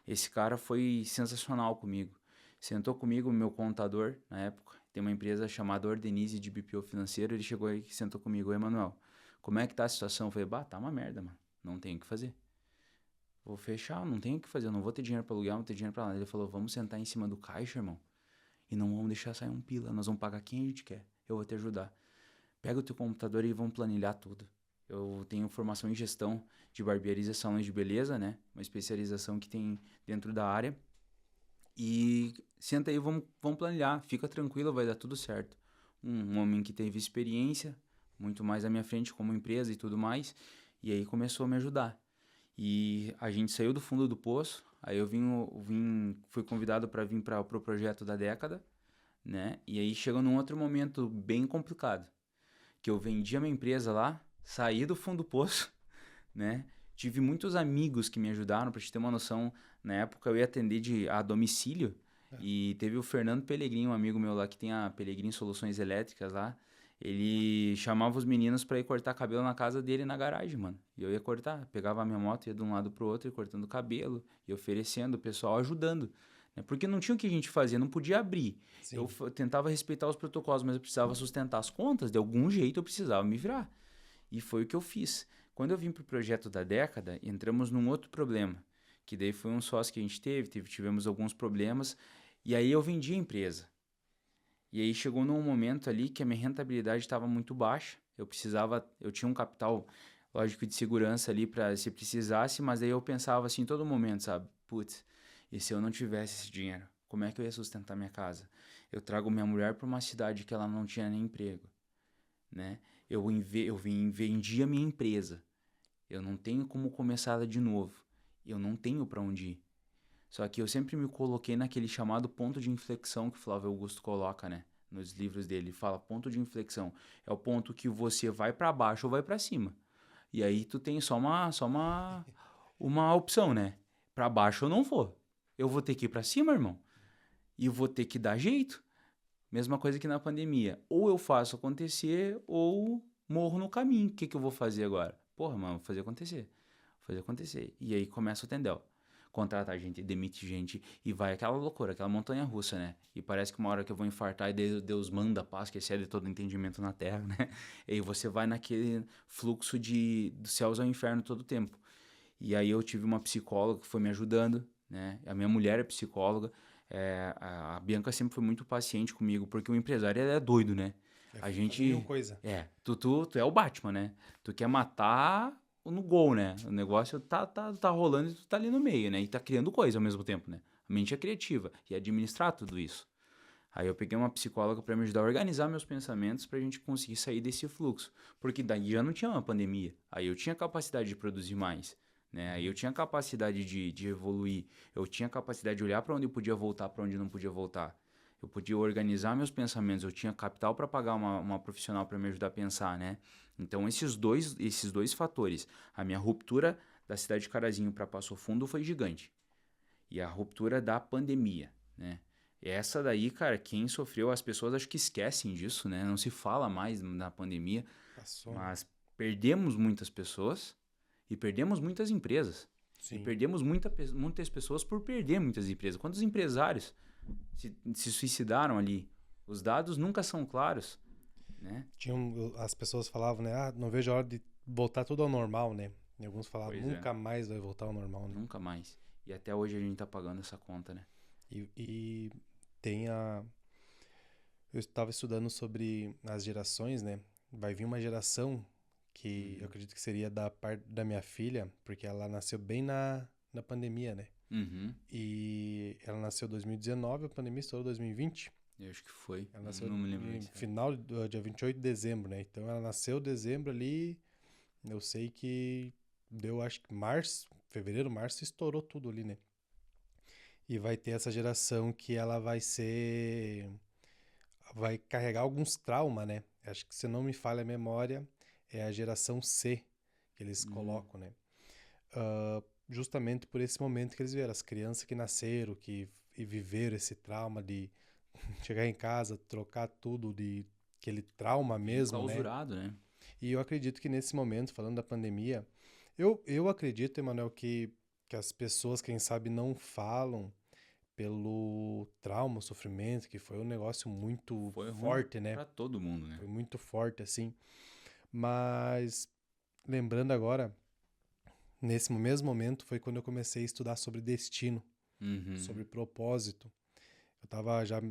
Esse cara foi sensacional comigo. Sentou comigo, meu contador, na época. Tem uma empresa chamada Ordenise de BPO Financeiro. Ele chegou aí e sentou comigo. Emanuel, como é que tá a situação? Eu falei, tá uma merda, mano. Não tenho o que fazer. Vou fechar, não tenho o que fazer. Eu não vou ter dinheiro pra alugar, não vou ter dinheiro pra nada. Ele falou, vamos sentar em cima do caixa, irmão. E não vamos deixar sair um pila. Nós vamos pagar quem a gente quer. Eu vou te ajudar. Pega o teu computador e vamos planilhar tudo. Eu tenho formação em gestão de barbearias e salões de beleza, né? Uma especialização que tem dentro da área. E senta aí, vamos planilhar. Fica tranquilo, vai dar tudo certo. Um homem que teve experiência, muito mais à minha frente como empresa e tudo mais. E aí começou a me ajudar. E a gente saiu do fundo do poço. Aí eu fui convidado para vir para o projeto da década, né? E aí chegou num outro momento bem complicado. Que eu vendi a minha empresa lá, saí do fundo do poço, né? Tive muitos amigos que me ajudaram, para te ter uma noção. Na época eu ia atender a domicílio e teve o Fernando Pelegrini, um amigo meu lá que tem a Pelegrini Soluções Elétricas lá. Ele chamava os meninos para ir cortar cabelo na casa dele na garagem, mano. E eu ia cortar, pegava a minha moto, ia de um lado pro outro, ia cortando cabelo e oferecendo, o pessoal ajudando. Né? Porque não tinha o que a gente fazia, não podia abrir. Sim. Eu tentava respeitar os protocolos, mas eu precisava sustentar as contas, de algum jeito eu precisava me virar. E foi o que eu fiz. Quando eu vim pro projeto da década, entramos num outro problema, que daí foi um sócio que a gente tivemos alguns problemas, e aí eu vendi a empresa. E aí chegou num momento ali que a minha rentabilidade estava muito baixa, eu tinha um capital, lógico, de segurança ali para se precisasse, mas aí eu pensava assim, em todo momento, sabe? Putz, e se eu não tivesse esse dinheiro, como é que eu ia sustentar minha casa? Eu trago minha mulher para uma cidade que ela não tinha nem emprego, né? Vendi a minha empresa. Eu não tenho como começar ela de novo. Eu não tenho para onde ir. Só que eu sempre me coloquei naquele chamado ponto de inflexão que o Flávio Augusto coloca, né? Nos livros dele. Ele fala ponto de inflexão. É o ponto que você vai para baixo ou vai para cima. E aí tu tem só uma opção, né? Para baixo eu não vou. Eu vou ter que ir para cima, irmão. e vou ter que dar jeito. Mesma coisa que na pandemia. Ou eu faço acontecer, ou morro no caminho. O que que eu vou fazer agora? Porra, mano, vou fazer acontecer. Vou fazer acontecer. E aí começa o tendel. Contratar gente, demite gente, e vai aquela loucura, aquela montanha russa, né? E parece que uma hora que eu vou infartar e Deus manda a paz, que excede todo entendimento na Terra, né? E aí você vai naquele fluxo dos céus ao inferno todo o tempo. E aí eu tive uma psicóloga que foi me ajudando, né? A minha mulher é psicóloga. A Bianca sempre foi muito paciente comigo, porque o empresário ele é doido, né? A Fazer mil gente. coisa. Tu é o Batman, né? Tu quer matar no gol, né? O negócio tá rolando e tu tá ali no meio, né? E tá criando coisa ao mesmo tempo, né? A mente é criativa e administrar tudo isso. Aí eu peguei uma psicóloga para me ajudar a organizar meus pensamentos pra gente conseguir sair desse fluxo. Porque daí já não tinha uma pandemia. Aí eu tinha capacidade de produzir mais, né? Aí eu tinha capacidade de evoluir. Eu tinha capacidade de olhar para onde eu podia voltar, para onde não podia voltar. Eu podia organizar meus pensamentos. Eu tinha capital para pagar uma profissional para me ajudar a pensar, né? Então esses dois fatores, a minha ruptura da cidade de Carazinho para Passo Fundo foi gigante. E a ruptura da pandemia, né? Essa daí, cara, quem sofreu, as pessoas acho que esquecem disso, né? Não se fala mais na pandemia, Passou, né? mas perdemos muitas pessoas e perdemos muitas empresas. E Sim. perdemos muitas pessoas por perder muitas empresas. Quantos empresários se suicidaram ali? Os dados nunca são claros, né? As pessoas falavam, né? Ah, não vejo a hora de voltar tudo ao normal, né? E alguns falavam, Pois é, nunca mais vai voltar ao normal, né? nunca mais. E até hoje a gente tá pagando essa conta, né? E tem a. Eu estava estudando sobre as gerações, né? Vai vir uma geração que eu acredito que seria da parte da minha filha, porque ela nasceu bem na pandemia, né? Uhum. E ela nasceu em 2019, a pandemia estourou em 2020. Eu acho que foi. Ela nasceu Não me lembro no bem. final do dia 28 de dezembro, né? Então ela nasceu em dezembro ali. Eu sei que deu, acho que março, fevereiro, março, estourou tudo ali, né? E vai ter essa geração que ela vai ser. Vai carregar alguns traumas, né? Acho que se não me falha a memória, é a geração C que eles Uhum. colocam, né? Justamente por esse momento que eles viram, as crianças que nasceram, e viveram esse trauma de chegar em casa, trocar tudo, de aquele trauma Bem mesmo, né? enclausurado, né? E eu acredito que nesse momento, falando da pandemia, eu acredito, Emanuel, que as pessoas, quem sabe, não falam pelo trauma, sofrimento, que foi um negócio muito Foi ruim forte, né? pra todo mundo, né? Foi muito forte, assim. Mas, lembrando agora, nesse mesmo momento, foi quando eu comecei a estudar sobre destino, Uhum. sobre propósito. Eu tava já,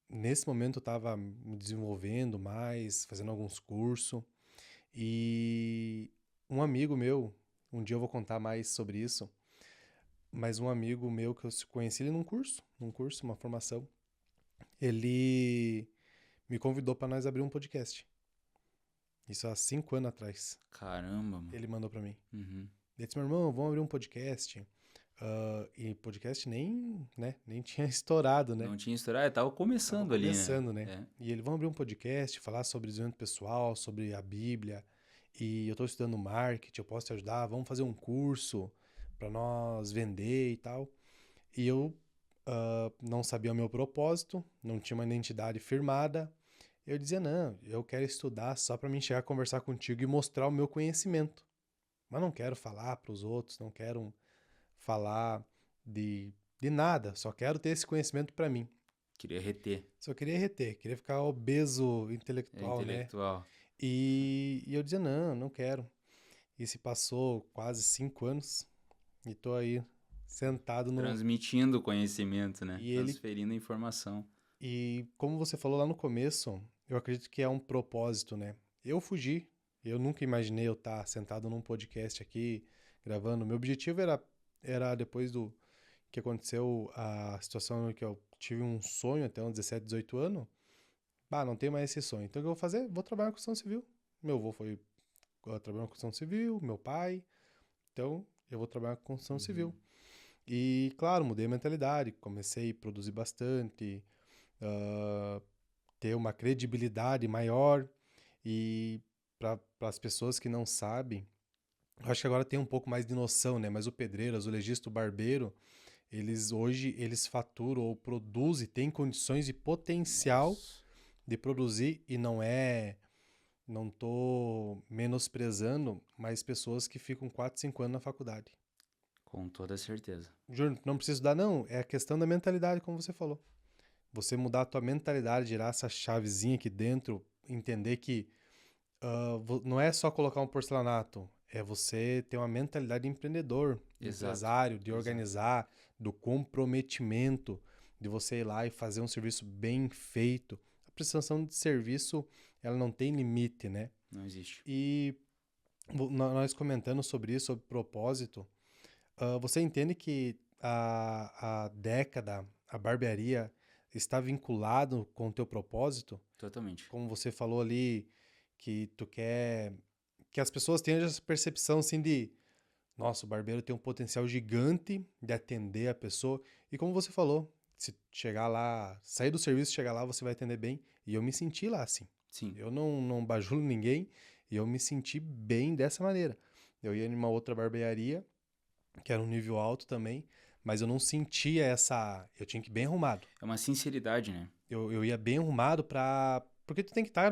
nesse momento, eu tava me desenvolvendo mais, fazendo alguns cursos. E um amigo meu, um dia eu vou contar mais sobre isso, mas um amigo meu que eu conheci ele num curso, uma formação, ele me convidou para nós abrir um podcast. Isso há 5 anos atrás. Caramba, mano. Ele mandou para mim. Uhum. Ele disse, meu irmão, vamos abrir um podcast. E podcast nem, né, nem tinha estourado, né? Não tinha história. Tava Tava começando ali, né? começando, né? É. E ele, vamos abrir um podcast, falar sobre desenvolvimento pessoal, sobre a Bíblia. E eu tô estudando marketing, eu posso te ajudar, vamos fazer um curso para nós vender e tal. E eu não sabia o meu propósito, não tinha uma identidade firmada. Eu dizia, não, eu quero estudar só para mim chegar a conversar contigo e mostrar o meu conhecimento. Mas não quero falar para os outros, não quero falar de nada, só quero ter esse conhecimento para mim. Queria reter. Só queria reter, queria ficar obeso É intelectual, né? intelectual. E eu dizia, não, não quero. E se passou quase 5 anos e tô aí sentado no. Transmitindo conhecimento, né? E ele. Transferindo informação. E como você falou lá no começo, eu acredito que é um propósito, né? Eu fugi. Eu nunca imaginei eu estar sentado num podcast aqui, gravando. Meu objetivo era depois do que aconteceu a situação em que eu tive um sonho até uns 17, 18 anos. Bah, não tenho mais esse sonho. Então o que eu vou fazer? Vou trabalhar na construção civil. Meu avô foi trabalhar na construção civil, meu pai. Então eu vou trabalhar com construção civil. Uhum. E claro, mudei a mentalidade. Comecei a produzir bastante, ah, ter uma credibilidade maior. E para as pessoas que não sabem, eu acho que agora tem um pouco mais de noção, né? Mas o pedreiro, azulejista, o barbeiro, Eles faturam ou produzem, têm condições e potencial Nossa, de produzir, e não tô menosprezando, mas pessoas que ficam 4, 5 anos na faculdade. com toda certeza. Júnior, não precisa estudar, não. É a questão da mentalidade, como você falou. Você mudar a tua mentalidade, girar essa chavezinha aqui dentro, entender que não é só colocar um porcelanato, é você ter uma mentalidade de empreendedor, de Exato, empresário, de exato. organizar, do comprometimento, de você ir lá e fazer um serviço bem feito. A prestação de serviço, ela não tem limite, né? Não existe. E nós comentando sobre isso, sobre propósito, você entende que a década, a barbearia, está vinculado com o teu propósito? Totalmente. Como você falou ali, que tu quer que as pessoas tenham essa percepção assim de, nossa, o barbeiro tem um potencial gigante de atender a pessoa. E como você falou, se chegar lá, sair do serviço, chegar lá, você vai atender bem. E eu me senti lá assim. Sim. Eu não bajulo ninguém e eu me senti bem dessa maneira. Eu ia em uma outra barbearia, que era um nível alto também, mas eu não sentia essa. Eu tinha que ir bem arrumado. É uma sinceridade, né? Eu ia bem arrumado pra. Porque tu tem que estar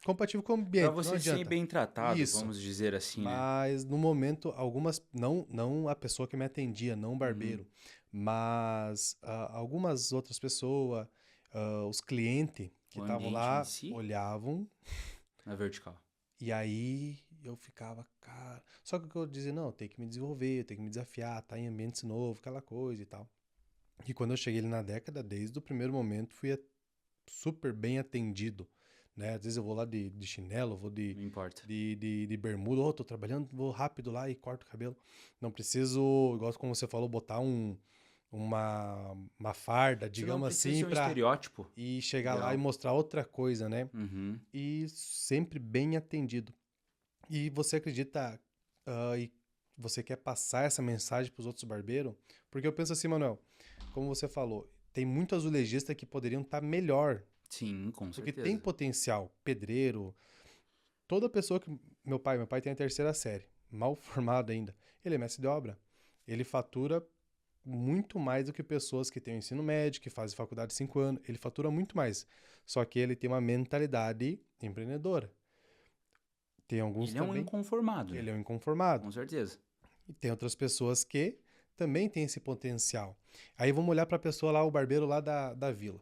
compatível com o Pra ambiente, não você ser adianta. bem tratado, Isso. vamos dizer assim, né? Mas no momento, algumas. Não a pessoa que me atendia, não o Uhum. barbeiro, mas algumas outras pessoas, os clientes que O estavam ambiente em lá, si, olhavam, na vertical. e aí eu ficava, cara. Só que eu dizia, não, eu tenho que me desenvolver, eu tenho que me desafiar, tá em ambiente novo, aquela coisa e tal. E quando eu cheguei ali na década, desde o primeiro momento, fui super bem atendido, né? Às vezes eu vou lá de chinelo, vou Não importa. de bermuda, tô trabalhando, vou rápido lá e corto o cabelo. Não preciso, igual como você falou, botar uma farda, Você não digamos precisa assim, ser um pra estereótipo ir chegar lá e ideal. mostrar outra coisa, né? Uhum. E sempre bem atendido. E você acredita, e você quer passar essa mensagem para os outros barbeiros? Porque eu penso assim, Manuel, como você falou, tem muitos azulejistas que poderiam estar melhor, Sim, com porque tem certeza. potencial. Pedreiro, toda pessoa que. Meu pai tem a terceira série, mal formado ainda. Ele é mestre de obra. Ele fatura muito mais do que pessoas que têm o ensino médio, que fazem faculdade de 5 anos. Ele fatura muito mais. Só que ele tem uma mentalidade empreendedora. Tem alguns Ele é um também, inconformado, né? ele é um inconformado. Com certeza. E tem outras pessoas que também têm esse potencial. Aí vamos olhar para a pessoa lá, o barbeiro lá da vila.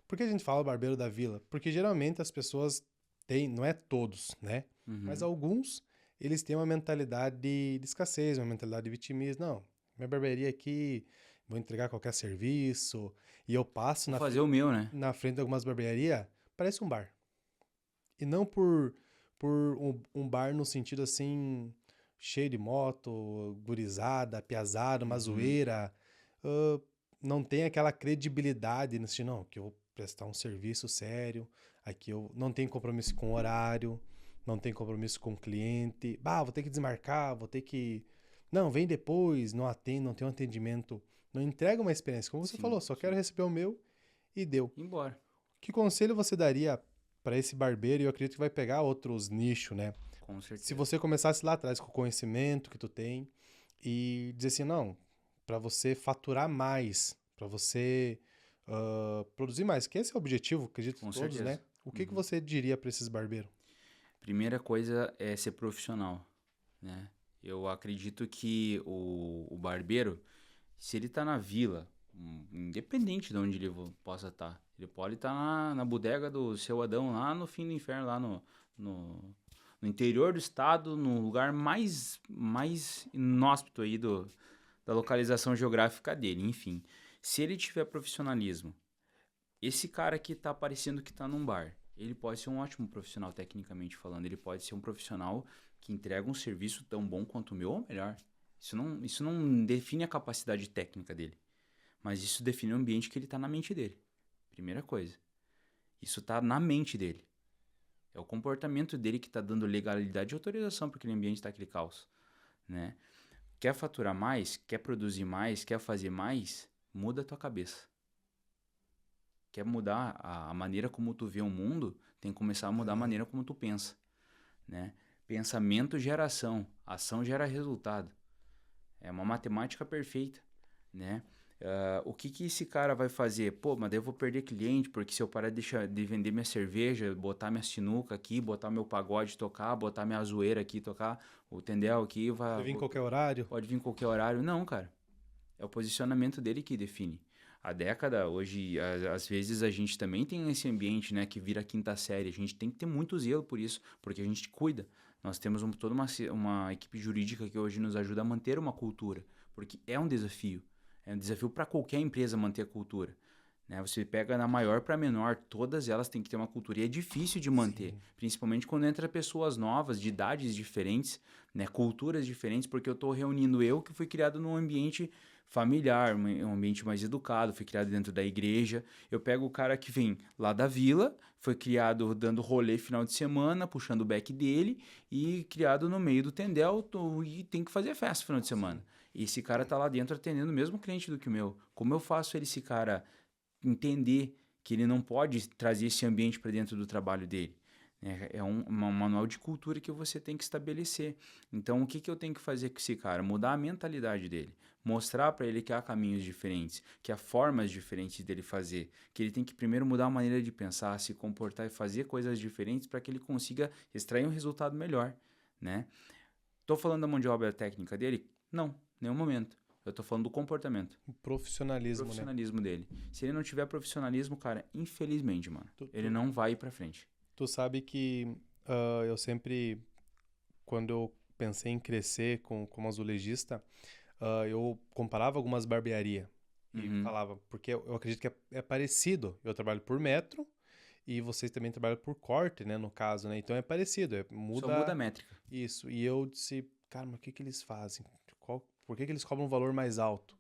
Por que a gente fala barbeiro da vila? Porque geralmente as pessoas têm, não é todos, né? Mas Uhum. alguns, eles têm uma mentalidade de escassez, uma mentalidade de vitimismo. Não, minha barbearia aqui, vou entregar qualquer serviço. E eu passo Vou fazer o meu, né? na frente de algumas barbearias, parece um bar. E não por um bar no sentido assim, cheio de moto, gurizada, piazada, uma Uhum. zoeira. ah, não tem aquela credibilidade nesse, não, que eu vou prestar um serviço sério, aqui eu não tenho compromisso com o horário, não tenho compromisso com o cliente. Bah, vou ter que desmarcar, vou ter que. Não, vem depois, não atende, não tem um atendimento, não entrega uma experiência. Como você Sim, falou, só quero sim. receber o meu e deu. Embora. Que conselho você daria para esse barbeiro? E eu acredito que vai pegar outros nichos, né? Com Se certeza. você começasse lá atrás com o conhecimento que tu tem e dizer assim, não, para você faturar mais, para você produzir mais, que esse é o objetivo, acredito de Com todos, certeza. né? O que Uhum. você diria para esses barbeiros? Primeira coisa é ser profissional, né? Eu acredito que o barbeiro, se ele tá na vila, independente de onde ele possa estar, ele pode estar na bodega do seu Adão, lá no fim do inferno, lá no, no interior do estado, no lugar mais inóspito aí da localização geográfica dele, enfim. Se ele tiver profissionalismo, esse cara que tá parecendo que tá num bar, ele pode ser um ótimo profissional tecnicamente falando, ele pode ser um profissional que entrega um serviço tão bom quanto o meu ou melhor. Isso não define a capacidade técnica dele, mas isso define o ambiente que ele tá na mente dele. Primeira coisa. Isso tá na mente dele. É o comportamento dele que tá dando legalidade e autorização para aquele ambiente tá aquele caos, né? Quer faturar mais, quer produzir mais, quer fazer mais, muda a tua cabeça. Quer mudar a maneira como tu vê o mundo, tem que começar a mudar a maneira como tu pensa, né? Pensamento gera ação, ação gera resultado. É uma matemática perfeita, né? O que que esse cara vai fazer? Pô, mas daí eu vou perder cliente, porque se eu parar de vender minha cerveja, botar minha sinuca aqui, botar meu pagode tocar, botar minha zoeira aqui tocar, o tendel aqui, Pode vir em qualquer horário. pode vir em qualquer horário. Não, cara. É o posicionamento dele que define. A década, hoje, às vezes a gente também tem esse ambiente, né, que vira quinta série. A gente tem que ter muito zelo por isso, porque a gente cuida. Nós temos toda uma equipe jurídica que hoje nos ajuda a manter uma cultura, porque é um desafio. É um desafio para qualquer empresa manter a cultura. Né? Você pega na maior para menor, todas elas têm que ter uma cultura e é difícil de manter, Sim. principalmente quando entra pessoas novas, de idades diferentes, né? Culturas diferentes, porque eu estou reunindo eu que fui criado num ambiente familiar, um ambiente mais educado, fui criado dentro da igreja. Eu pego o cara que vem lá da vila, foi criado dando rolê final de semana, puxando o back dele e criado no meio do tendel e tem que fazer festa final de semana. Sim. E esse cara tá lá dentro atendendo o mesmo cliente do que o meu. Como eu faço esse cara entender que ele não pode trazer esse ambiente para dentro do trabalho dele? É um manual de cultura que você tem que estabelecer. Então, o que, que eu tenho que fazer com esse cara? Mudar a mentalidade dele. Mostrar para ele que há caminhos diferentes, que há formas diferentes dele fazer, que ele tem que primeiro mudar a maneira de pensar, se comportar e fazer coisas diferentes para que ele consiga extrair um resultado melhor, né? Tô falando da mão de obra técnica dele? Não, nenhum momento. Eu tô falando do comportamento, O profissionalismo, né? profissionalismo dele. Se ele não tiver profissionalismo, cara, infelizmente, mano, Tu, ele tu, não vai ir pra frente. tu sabe que eu sempre, quando eu pensei em crescer como azulejista, eu comparava algumas barbearias e Uhum. falava, porque eu acredito que é parecido. Eu trabalho por metro e vocês também trabalham por corte, né, no caso, né? Então é parecido, Só muda a muda métrica. isso. E eu disse, cara, mas o que que eles fazem? Por que que eles cobram um valor mais alto?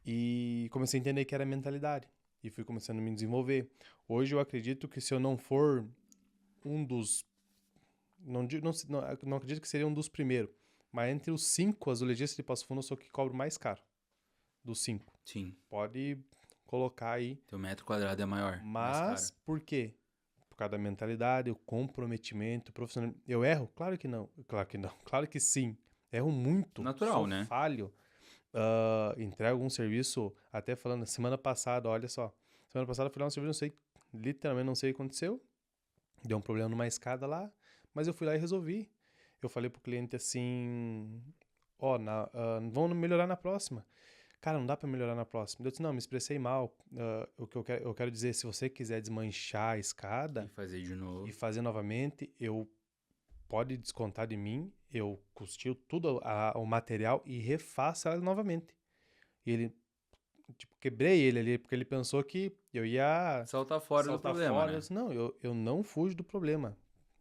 E comecei a entender que era mentalidade. E fui começando a me desenvolver. Hoje eu acredito que se eu não for um dos. Não acredito que seria um dos primeiros. Mas entre os 5 azulejistas de Passo Fundo, eu sou o que cobro mais caro. Dos 5. Sim. Pode colocar aí. Teu metro quadrado é maior, mais Mas caro. por quê? Por causa da mentalidade, o comprometimento, o profissionalismo. Eu erro? Claro que não. Claro que não. Claro que sim. Erro muito. Sou Natural, né? falho. Entrego algum serviço, até falando, semana passada, olha só. Semana passada eu fui lá no serviço, não sei, literalmente não sei o que aconteceu. Deu um problema numa escada lá, mas eu fui lá e resolvi. Eu falei pro cliente assim, ó, vamos melhorar na próxima. Cara, não dá pra melhorar na próxima. Eu disse, não, me expressei mal. O que eu quero dizer, se você quiser desmanchar a E escada fazer de e novo. fazer novamente, pode descontar de mim, eu custio tudo o material e refaço ela novamente. E ele, tipo, quebrei ele ali, porque ele pensou que eu ia Saltar fora do saltar problema, fora. Eu né? disse, não, eu não fujo do problema.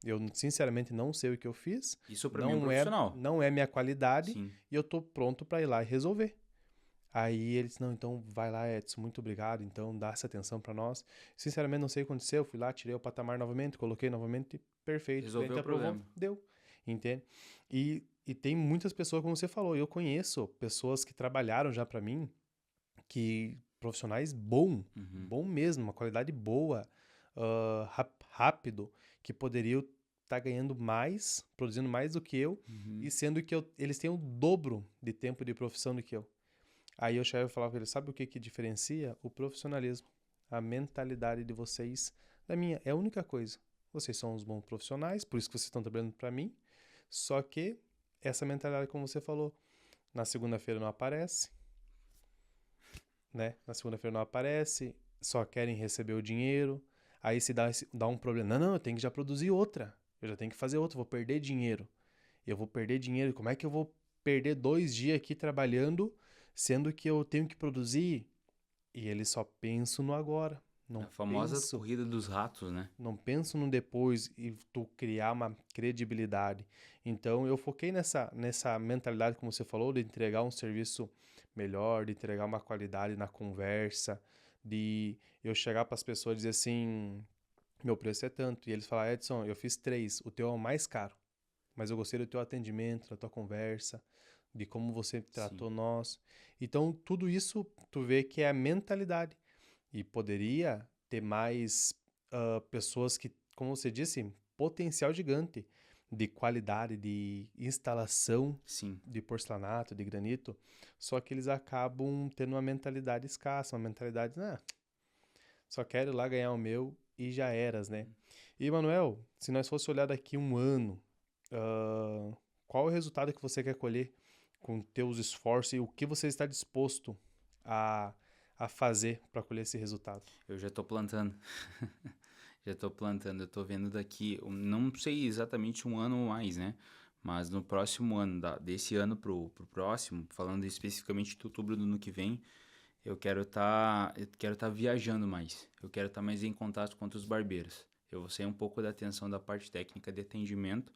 Eu, sinceramente, não sei o que eu fiz. Isso pra mim é um profissional. Não é minha qualidade. Sim. E eu tô pronto para ir lá e resolver. Aí ele disse, não, então vai lá, Edson, muito obrigado. Então dá essa atenção para nós. Sinceramente, não sei o que aconteceu. Fui lá, tirei o patamar novamente, coloquei novamente. Perfeito. O Resolveu cliente o aprovou. problema. Deu. Entende? E tem muitas pessoas, como você falou. Eu conheço pessoas que trabalharam já para mim, que profissionais Uhum. bom mesmo, uma qualidade boa, rápido, que poderiam estar ganhando mais, produzindo mais do que eu, e Uhum. sendo que eles têm o dobro de tempo de profissão do que eu. Aí eu chegava e falava para eles, sabe o que que diferencia? O profissionalismo, a mentalidade de vocês da minha. É a única coisa. Vocês são uns bons profissionais, por isso que vocês estão trabalhando para mim, só que essa mentalidade, como você falou, na segunda-feira não aparece, né? Na segunda-feira não aparece, só querem receber o dinheiro. Aí se dá um problema. Não, eu tenho que já produzir outra. Eu já tenho que fazer outra, vou perder dinheiro. Eu vou perder dinheiro. Como é que eu vou perder 2 dias aqui trabalhando, sendo que eu tenho que produzir? E eles só pensam no agora. A famosa corrida dos ratos, né? Não penso no depois e tu criar uma credibilidade. Então eu foquei nessa mentalidade, como você falou, de entregar um serviço melhor, de entregar uma qualidade na conversa, de eu chegar para as pessoas e dizer assim, meu preço é tanto. E eles falam, Edson, eu fiz 3, o teu é o mais caro. Mas eu gostei do teu atendimento, da tua conversa, de como você Sim. tratou nós. Então tudo isso tu vê que é a mentalidade. E poderia ter mais pessoas que, como você disse, potencial gigante. de qualidade de instalação Sim, de porcelanato, de granito, só que eles acabam tendo uma mentalidade escassa, uma mentalidade, só quero ir lá ganhar o meu e já eras, né? E, Manuel, se nós fosse olhar daqui um ano, ah, qual é o resultado que você quer colher com teus esforços e o que você está disposto a, a fazer para colher esse resultado? eu já tô plantando. Já tô plantando. Eu tô vendo daqui, não sei exatamente um ano ou mais, né? Mas no próximo ano, desse ano pro próximo, falando especificamente de outubro do ano que vem, eu quero tá viajando mais. Eu quero estar mais em contato com outros barbeiros. Eu vou sair um pouco da atenção da parte técnica de atendimento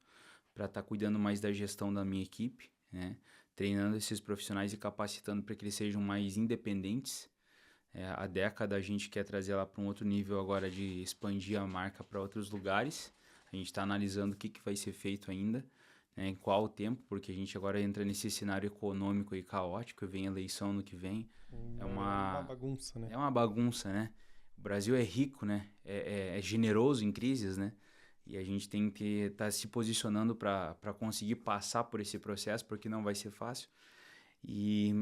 para estar cuidando mais da gestão da minha equipe, né? Treinando esses profissionais e capacitando para que eles sejam mais independentes. A década a gente quer trazer ela para um outro nível agora de expandir a marca para outros lugares. A gente está analisando o que vai ser feito ainda, né, em qual tempo, porque a gente agora entra nesse cenário econômico e caótico, vem eleição no que vem. É É uma uma, bagunça, né? é uma bagunça, né? O Brasil é rico, né? É generoso em crises, né? E a gente tem que estar se posicionando para conseguir passar por esse processo, porque não vai ser fácil.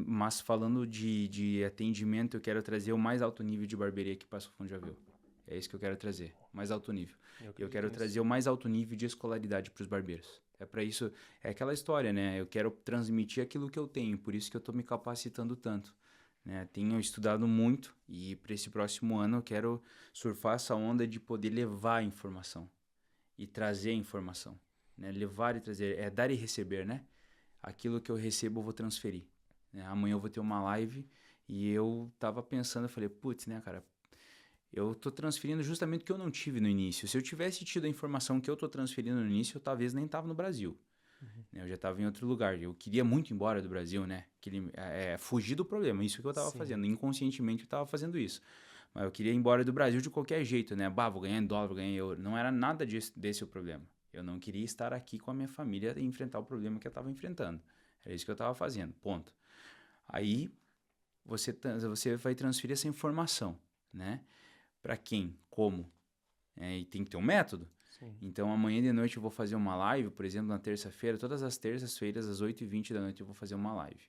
Mas falando de atendimento, eu quero trazer o mais alto nível de barbearia que Passo Fundo já viu. É isso que eu quero trazer, mais alto nível. Eu Eu acredito quero nisso. trazer o mais alto nível de escolaridade para os barbeiros. É para isso, é aquela história, né? Eu quero transmitir aquilo que eu tenho, por isso que eu estou me capacitando tanto. Né? Tenho estudado muito e para esse próximo ano eu quero surfar essa onda de poder levar a informação e trazer a informação. Né? Levar e trazer, é dar e receber, né? Aquilo que eu recebo eu vou transferir. Né? Amanhã eu vou ter uma live e eu tava pensando, eu falei, putz, né, cara, eu tô transferindo justamente o que eu não tive no início. Se eu tivesse tido a informação que eu tô transferindo no início, eu talvez nem tava no Brasil. Uhum. Né? Eu já tava em outro lugar. Eu queria muito ir embora do Brasil, né? Fugir do problema, isso que eu tava Sim, fazendo. Inconscientemente eu tava fazendo isso. Mas eu queria ir embora do Brasil de qualquer jeito, né? Bah, vou ganhar em dólar, vou ganhar em euro. Não era nada desse o problema. Eu não queria estar aqui com a minha família e enfrentar o problema que eu tava enfrentando. Era isso que eu tava fazendo, ponto. Aí você vai transferir essa informação, né? Para quem? Como? E tem que ter um método. sim. Então, amanhã de noite eu vou fazer uma live, por exemplo, na terça-feira. Todas as terças-feiras, às 8h20 da noite, eu vou fazer uma live.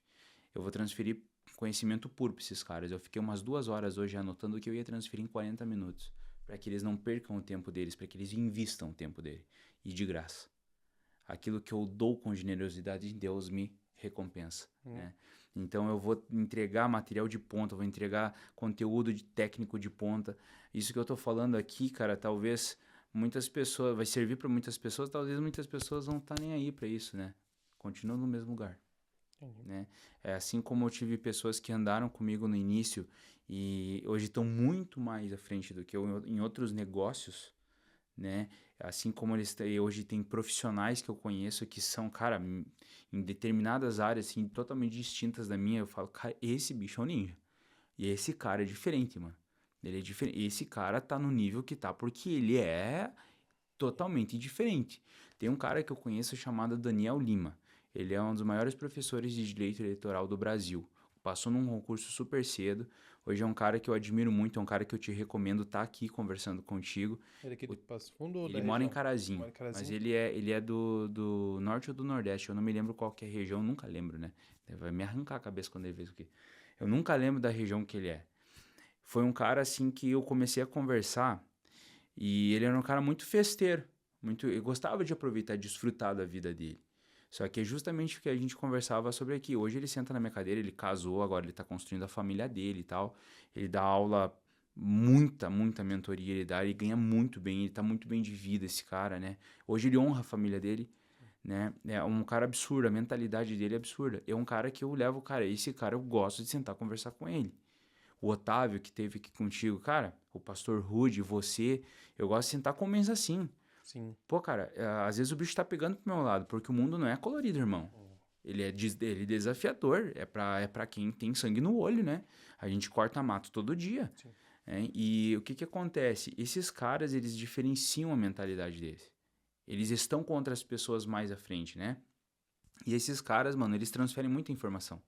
Eu vou transferir conhecimento puro para esses caras. Eu fiquei umas 2 horas hoje anotando o que eu ia transferir em 40 minutos. Para que eles não percam o tempo deles, para que eles invistam o tempo dele. E de graça. Aquilo que eu dou com generosidade, Deus me recompensa. Né? Então eu vou entregar material de ponta, vou entregar conteúdo de técnico de ponta. Isso que eu tô falando aqui, cara, talvez muitas pessoas, vai servir para muitas pessoas, talvez muitas pessoas não tá nem aí para isso, né? Continua no mesmo lugar, Entendi. né? É assim como eu tive pessoas que andaram comigo no início e hoje estão muito mais à frente do que eu em outros negócios, né? Assim como hoje tem profissionais que eu conheço que são, cara, em determinadas áreas, assim, totalmente distintas da minha, eu falo, cara, esse bicho é um ninja. E esse cara é diferente, mano. Ele é diferente. Esse cara tá no nível que tá porque ele é totalmente diferente. Tem um cara que eu conheço chamado Daniel Lima. Ele é um dos maiores professores de direito eleitoral do Brasil. Passou num concurso super cedo. Hoje é um cara que eu admiro muito, é um cara que eu te recomendo estar aqui conversando contigo. Ele é aqui O de Passo Fundo ou da ele mora em região? Mora Carazinho, em mas Carazinho? ele é do norte ou do nordeste. Eu não me lembro qual que é a região, nunca lembro, né? Vai me arrancar a cabeça quando ele vê isso aqui. Eu nunca lembro da região que ele é. Foi um cara assim que eu comecei a conversar e ele era um cara muito festeiro, muito, eu gostava de aproveitar, desfrutar da vida dele. Só que é justamente o que a gente conversava sobre aqui. Hoje ele senta na minha cadeira, ele casou, agora ele tá construindo a família dele e tal. Ele dá aula, muita mentoria ele dá, ele ganha muito bem, ele tá muito bem de vida esse cara, né? Hoje ele honra a família dele, né? É um cara absurdo, a mentalidade dele é absurda. É um cara que eu levo, cara, esse cara eu gosto de sentar e conversar com ele. O Otávio que teve aqui contigo, cara, o pastor Rude, você, eu gosto de sentar com homens assim. Sim. Pô, cara, às vezes o bicho tá pegando pro meu lado, porque o mundo não é colorido, irmão. Ele é desafiador, é pra quem tem sangue no olho, né? A gente corta mato todo dia. Sim. E o que que acontece? Esses caras, eles diferenciam a mentalidade deles. Eles estão contra as pessoas mais à frente, né? E esses caras, mano, eles transferem muita informação.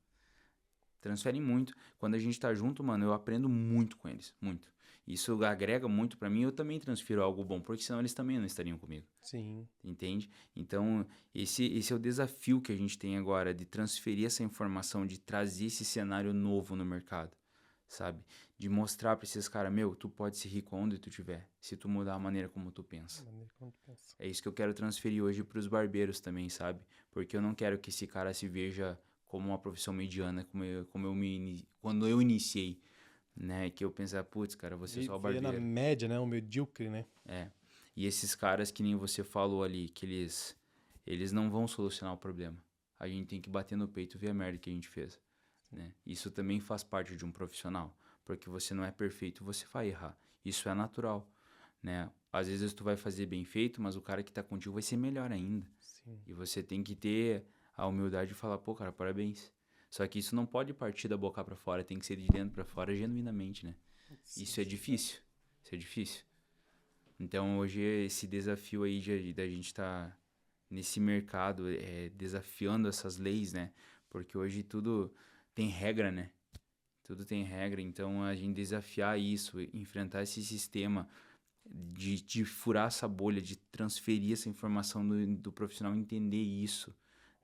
transferem muito. Quando a gente tá junto, mano, eu aprendo muito com eles, muito. Isso agrega muito pra mim, eu também transfiro algo bom, porque senão eles também não estariam comigo, Sim. entende? Então, esse é o desafio que a gente tem agora, de transferir essa informação, de trazer esse cenário novo no mercado, sabe? De mostrar pra esses caras, meu, tu pode ser rico onde tu estiver, se tu mudar a maneira como tu pensa. Maneira como tu pensa. É isso que eu quero transferir hoje pros barbeiros também, sabe? Porque eu não quero que esse cara se veja como uma profissão mediana, quando eu iniciei, né? Que eu pensava, putz, cara, você é só Vê na barbeiro. média, né? O medíocre, né? É. E esses caras que nem você falou ali, que eles não vão solucionar o problema. A gente tem que bater no peito e ver a merda que a gente fez, né? Isso também faz parte de um profissional, porque você não é perfeito, você vai errar. Isso é natural, né? Às vezes tu vai fazer bem feito, mas o cara que tá contigo vai ser melhor ainda. Sim. E você tem que ter a humildade de falar, pô, cara, parabéns. Só que isso não pode partir da boca pra fora, tem que ser de dentro pra fora genuinamente, né? Isso é difícil. Isso é difícil. Então hoje esse desafio aí da gente estar nesse mercado, desafiando essas leis, né? Porque hoje tudo tem regra, né? Tudo tem regra, então a gente desafiar isso, enfrentar esse sistema de furar essa bolha, de transferir essa informação do profissional entender isso,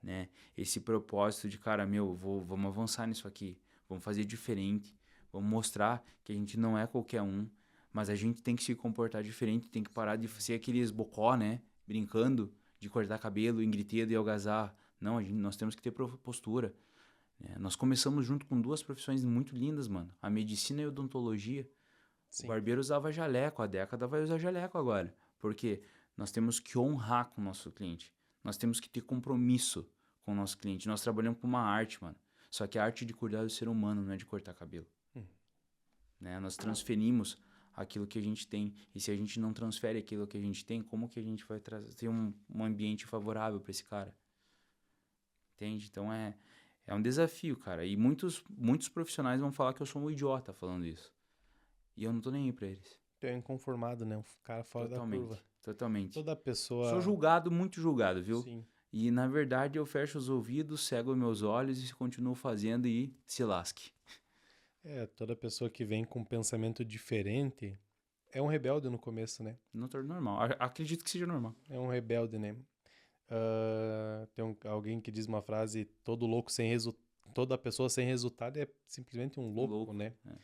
né? Esse propósito de, cara, meu, vamos avançar nisso aqui, vamos fazer diferente, vamos mostrar que a gente não é qualquer um, mas a gente tem que se comportar diferente, tem que parar de ser aqueles bocó, né? Brincando de cortar cabelo, engritedo e algazarra. Não, nós temos que ter postura, né? Nós começamos junto com duas profissões muito lindas, mano. A medicina e a odontologia. O Sim. barbeiro usava jaleco, a década vai usar jaleco agora. Porque nós temos que honrar com o nosso cliente. Nós temos que ter compromisso com o nosso cliente. Nós trabalhamos com uma arte, mano. Só que a arte de cuidar do ser humano, não é de cortar cabelo. Né? Nós transferimos aquilo que a gente tem. E se a gente não transfere aquilo que a gente tem, como que a gente vai ter um ambiente favorável para esse cara? Entende? Então é um desafio, cara. E muitos profissionais vão falar que eu sou um idiota falando isso. E eu não tô nem aí pra eles. Tu é inconformado, né? Um cara fora da curva. Totalmente. Toda Sou pessoa. julgado, muito julgado, viu? Sim. E na verdade eu fecho os ouvidos, cego meus olhos e continuo fazendo e se lasque. Toda pessoa que vem com um pensamento diferente é um rebelde no começo, né? Não tô normal. Acredito que seja normal. É um rebelde, né? Tem alguém que diz uma frase: toda pessoa sem resultado é simplesmente um louco, né? É.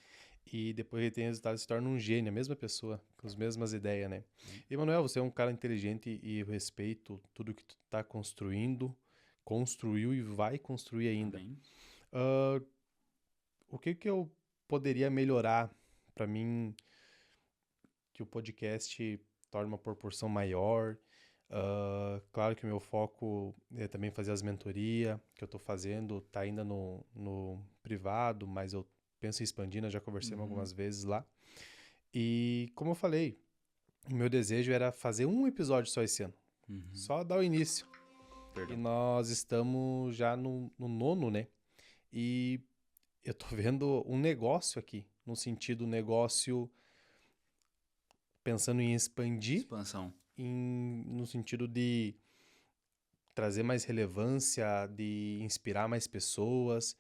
E depois ele tem resultado, se torna um gênio, a mesma pessoa, com as mesmas ideias, né? Emanuel, você é um cara inteligente e eu respeito tudo que tu tá construiu e vai construir ainda. Amém. O que eu poderia melhorar para mim que o podcast torne uma proporção maior? Claro que o meu foco é também fazer as mentorias que eu tô fazendo, tá ainda no privado, mas eu penso em expandir, nós já conversamos algumas vezes lá. E como eu falei, o meu desejo era fazer um episódio só esse ano. Só dar o início. Perdão. E nós estamos já no nono, né? E eu tô vendo um negócio aqui, no sentido negócio pensando em expandir, Expansão. no sentido de trazer mais relevância, de inspirar mais pessoas.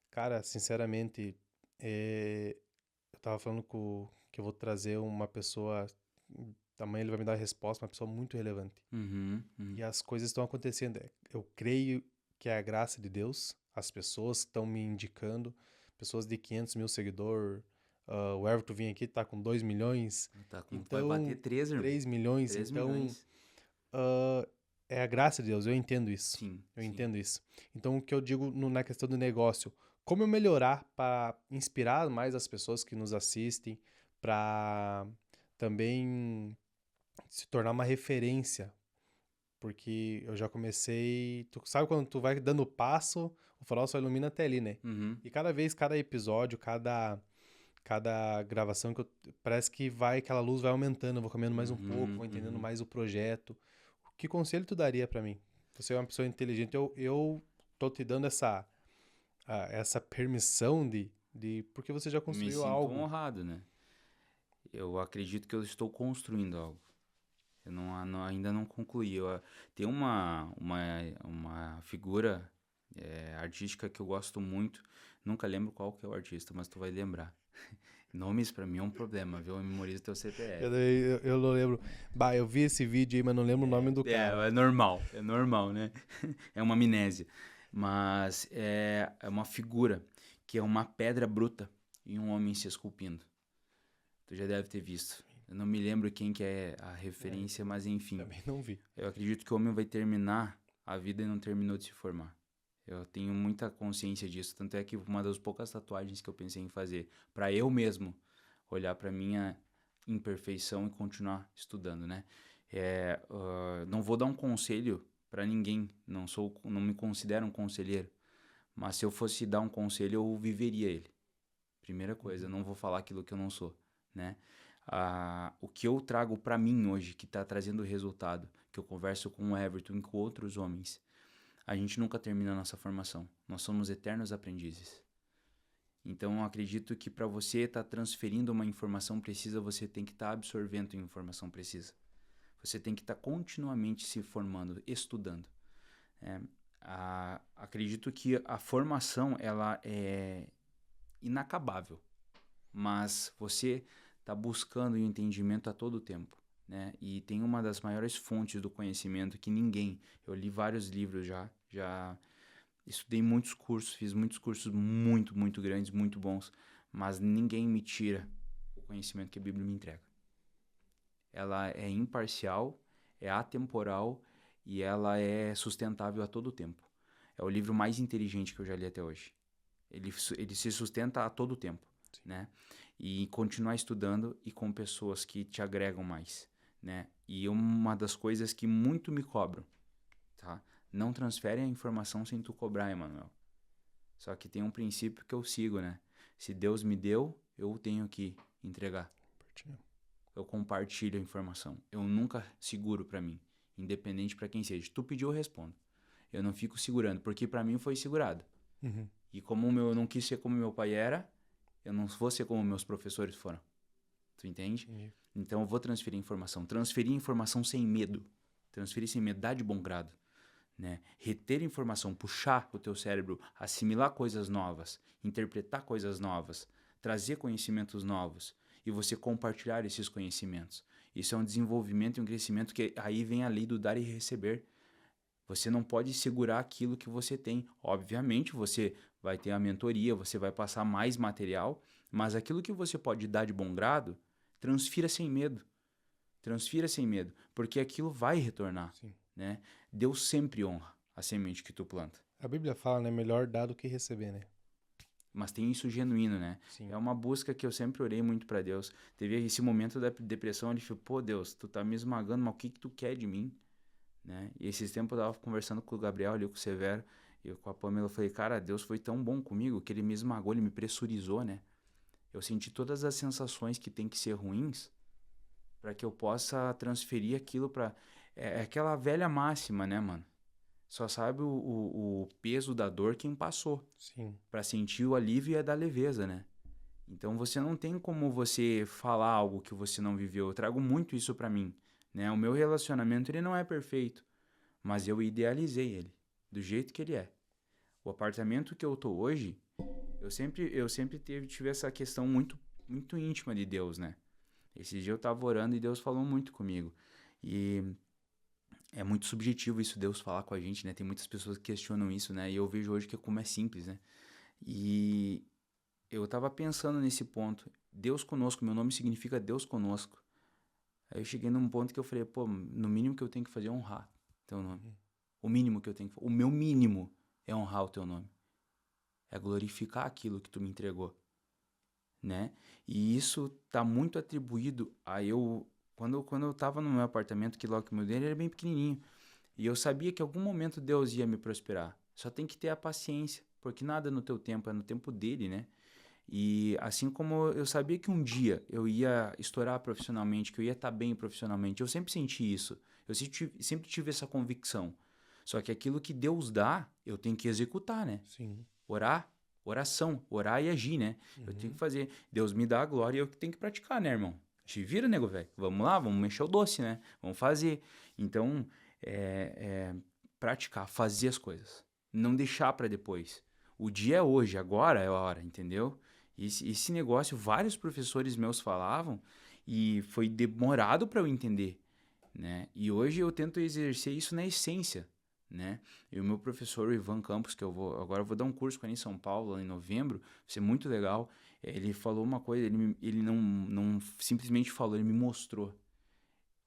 Cara, sinceramente, eu tava falando que eu vou trazer uma pessoa, amanhã ele vai me dar a resposta, uma pessoa muito relevante. E as coisas estão acontecendo. Eu creio que é a graça de Deus, as pessoas estão me indicando, pessoas de 500 mil seguidores, o Everton vinha aqui, tá com 2 milhões, Tá com, então, vai bater 3, irmão. 3 milhões, 3 então, milhões. é a graça de Deus, eu entendo isso. Sim. Eu entendo isso. Então, o que eu digo na questão do negócio, como eu melhorar para inspirar mais as pessoas que nos assistem, para também se tornar uma referência, porque eu já comecei, tu sabe quando tu vai dando passo, o farol só ilumina até ali, né? E cada vez, cada episódio, cada gravação parece que aquela luz vai aumentando, eu vou comendo mais um pouco, vou entendendo mais o projeto. Que conselho tu daria pra mim? Você é uma pessoa inteligente, eu tô te dando essa permissão porque você já Me construiu sinto algo. honrado, né? Eu acredito que eu estou construindo algo. Eu ainda não concluí. Tem uma figura artística que eu gosto muito. Nunca lembro qual que é o artista, mas tu vai lembrar. Nomes pra mim é um problema, viu? Eu memorizo teu CPF. Eu não lembro. Bah, eu vi esse vídeo aí, mas não lembro o nome do cara. É normal, né? É uma amnésia. Mas é uma figura que é uma pedra bruta e um homem se esculpindo. Tu já deve ter visto. Eu não me lembro quem que é a referência, mas enfim. Também não vi. Eu acredito que o homem vai terminar a vida e não terminou de se formar. Eu tenho muita consciência disso. Tanto é que uma das poucas tatuagens que eu pensei em fazer, pra eu mesmo olhar pra minha imperfeição e continuar estudando, né? Não vou dar um conselho pra ninguém. Não me considero um conselheiro. Mas se eu fosse dar um conselho, eu viveria ele. Primeira coisa, eu não vou falar aquilo que eu não sou, né? O que eu trago pra mim hoje, que tá trazendo resultado, que eu converso com o Everton e com outros homens, a gente nunca termina a nossa formação. Nós somos eternos aprendizes. Então, eu acredito que para você estar transferindo uma informação precisa, você tem que estar absorvendo a informação precisa. Você tem que estar continuamente se formando, estudando. Acredito que a formação ela é inacabável, mas você está buscando o entendimento a todo tempo, né? E tem uma das maiores fontes do conhecimento que ninguém... Eu li vários livros já estudei muitos cursos, fiz muitos cursos muito, muito grandes, muito bons, mas ninguém me tira o conhecimento que a Bíblia me entrega. Ela é imparcial, é atemporal e ela é sustentável a todo tempo. É o livro mais inteligente que eu já li até hoje. Ele se sustenta a todo tempo, né? E continuar estudando e com pessoas que te agregam mais, né? E uma das coisas que muito me cobram, tá? Não transfere a informação sem tu cobrar, Emanuel. Só que tem um princípio que eu sigo, né? Se Deus me deu, eu tenho que entregar. Eu compartilho a informação. Eu nunca seguro pra mim, independente pra quem seja. Tu pediu, eu respondo. Eu não fico segurando, porque pra mim foi segurado. Uhum. E como eu não quis ser como meu pai era, eu não vou ser como meus professores foram. Tu entende? Entendi. Então eu vou transferir informação. Transferir informação sem medo. Transferir sem medo, dá de bom grado. Né? Reter informação, puxar o teu cérebro, assimilar coisas novas, interpretar coisas novas, trazer conhecimentos novos e você compartilhar esses conhecimentos. Isso é um desenvolvimento e um crescimento que aí vem a lei do dar e receber. Você não pode segurar aquilo que você tem. Obviamente, você vai ter a mentoria, você vai passar mais material, mas aquilo que você pode dar de bom grado, transfira sem medo. Transfira sem medo, porque aquilo vai retornar. Sim. Né? Deus sempre honra a semente que tu planta. A Bíblia fala, né? Melhor dar do que receber, né? Mas tem isso genuíno, né? Sim. É uma busca que eu sempre orei muito pra Deus. Teve esse momento da depressão, ele falou, pô Deus, tu tá me esmagando, mas o que tu quer de mim? Né? E esses tempos eu tava conversando com o Gabriel ali, com o Severo, e com a Pamela, eu falei, cara, Deus foi tão bom comigo que ele me esmagou, ele me pressurizou, né? Eu senti todas as sensações que tem que ser ruins para que eu possa transferir aquilo pra... É aquela velha máxima, né, mano? Só sabe o peso da dor quem passou. Sim. Pra sentir o alívio e a da leveza, né? Então você não tem como você falar algo que você não viveu. Eu trago muito isso pra mim, né? O meu relacionamento, ele não é perfeito, mas eu idealizei ele do jeito que ele é. O apartamento que eu tô hoje, eu sempre tive essa questão muito, muito íntima de Deus, né? Esse dia eu tava orando e Deus falou muito comigo. E é muito subjetivo isso, Deus falar com a gente, né? Tem muitas pessoas que questionam isso, né? E eu vejo hoje que como é simples, né? E eu tava pensando nesse ponto. Deus conosco, meu nome significa Deus conosco. Aí eu cheguei num ponto que eu falei, pô, no mínimo que eu tenho que fazer é honrar teu nome. O mínimo que eu tenho que fazer, o meu mínimo é honrar o teu nome. É glorificar aquilo que tu me entregou, né? E isso tá muito atribuído a eu... Quando eu tava no meu apartamento, que logo que eu mudei, ele era bem pequenininho. E eu sabia que em algum momento Deus ia me prosperar. Só tem que ter a paciência, porque nada no teu tempo, é no tempo dele, né? E assim como eu sabia que um dia eu ia estourar profissionalmente, que eu ia estar bem profissionalmente, eu sempre senti isso. Eu sempre tive essa convicção. Só que aquilo que Deus dá, eu tenho que executar, né? Sim. Orar, oração, orar e agir, né? Eu tenho que fazer. Deus me dá a glória e eu que tenho que praticar, né, irmão? Te vira, nego, velho. Vamos lá, vamos mexer o doce, né? Vamos fazer. Então, praticar, fazer as coisas. não deixar para depois. O dia é hoje, agora é a hora, entendeu? Esse negócio, vários professores meus falavam e foi demorado para eu entender, né? E hoje eu tento exercer isso na essência, né? E o meu professor, o Ivan Campos, que agora eu vou dar um curso com ele em São Paulo, lá em novembro, vai ser muito legal. Ele falou uma coisa, ele não simplesmente falou, ele me mostrou.